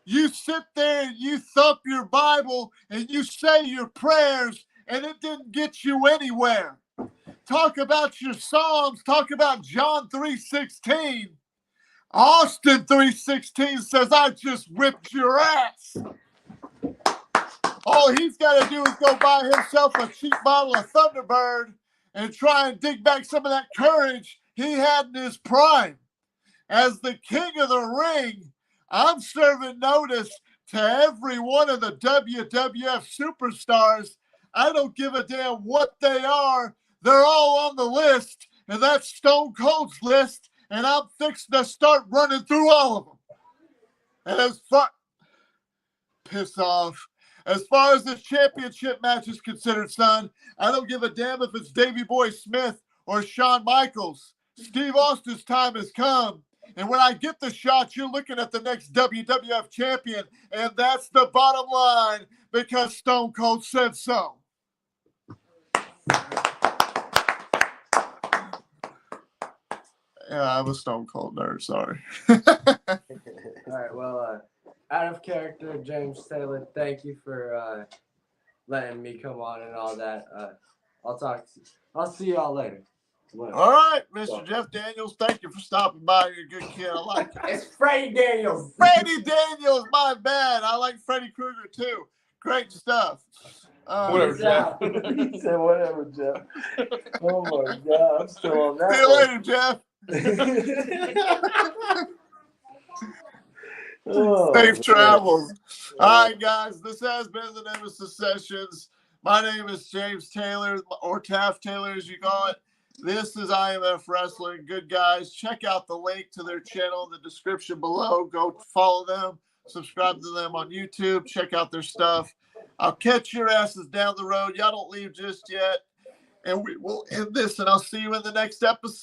You sit there and you thump your Bible and you say your prayers, and it didn't get you anywhere. Talk about your Psalms, talk about John 3:16. Austin 3:16 says, "I just whipped your ass." All he's got to do is go buy himself a cheap bottle of Thunderbird and try and dig back some of that courage he had in his prime. As the king of the ring, I'm serving notice to every one of the WWF superstars. I don't give a damn what they are. They're all on the list, and that's Stone Cold's list, and I'm fixing to start running through all of them. And piss off. As far as this championship match is considered, son, I don't give a damn if it's Davey Boy Smith or Shawn Michaels. Steve Austin's time has come. And when I get the shot, you're looking at the next WWF champion. And that's the bottom line, because Stone Cold said so. Yeah, I'm a Stone Cold nerd, sorry. All right, well, out of character, James Taylor, thank you for letting me come on and all that. I'll see y'all later. All right, Mr. Jeff Daniels, thank you for stopping by. You're a good kid. I like it. It's Freddie Daniels. Freddie Daniels, my bad. I like Freddy Krueger too. Great stuff. Whatever, Jeff. He said, "Whatever, Jeff." Oh my God, I'm still on that. See you later, Jeff. Oh, Safe man. travels. All right, guys. This has been the Nemesis Sessions. My name is James Taylor, or Taft Taylor, as you call it. This is IMF Wrestling. Good guys. Check out the link to their channel in the description below. Go follow them. Subscribe to them on YouTube. Check out their stuff. I'll catch your asses down the road. Y'all don't leave just yet. And we will end this, and I'll see you in the next episode.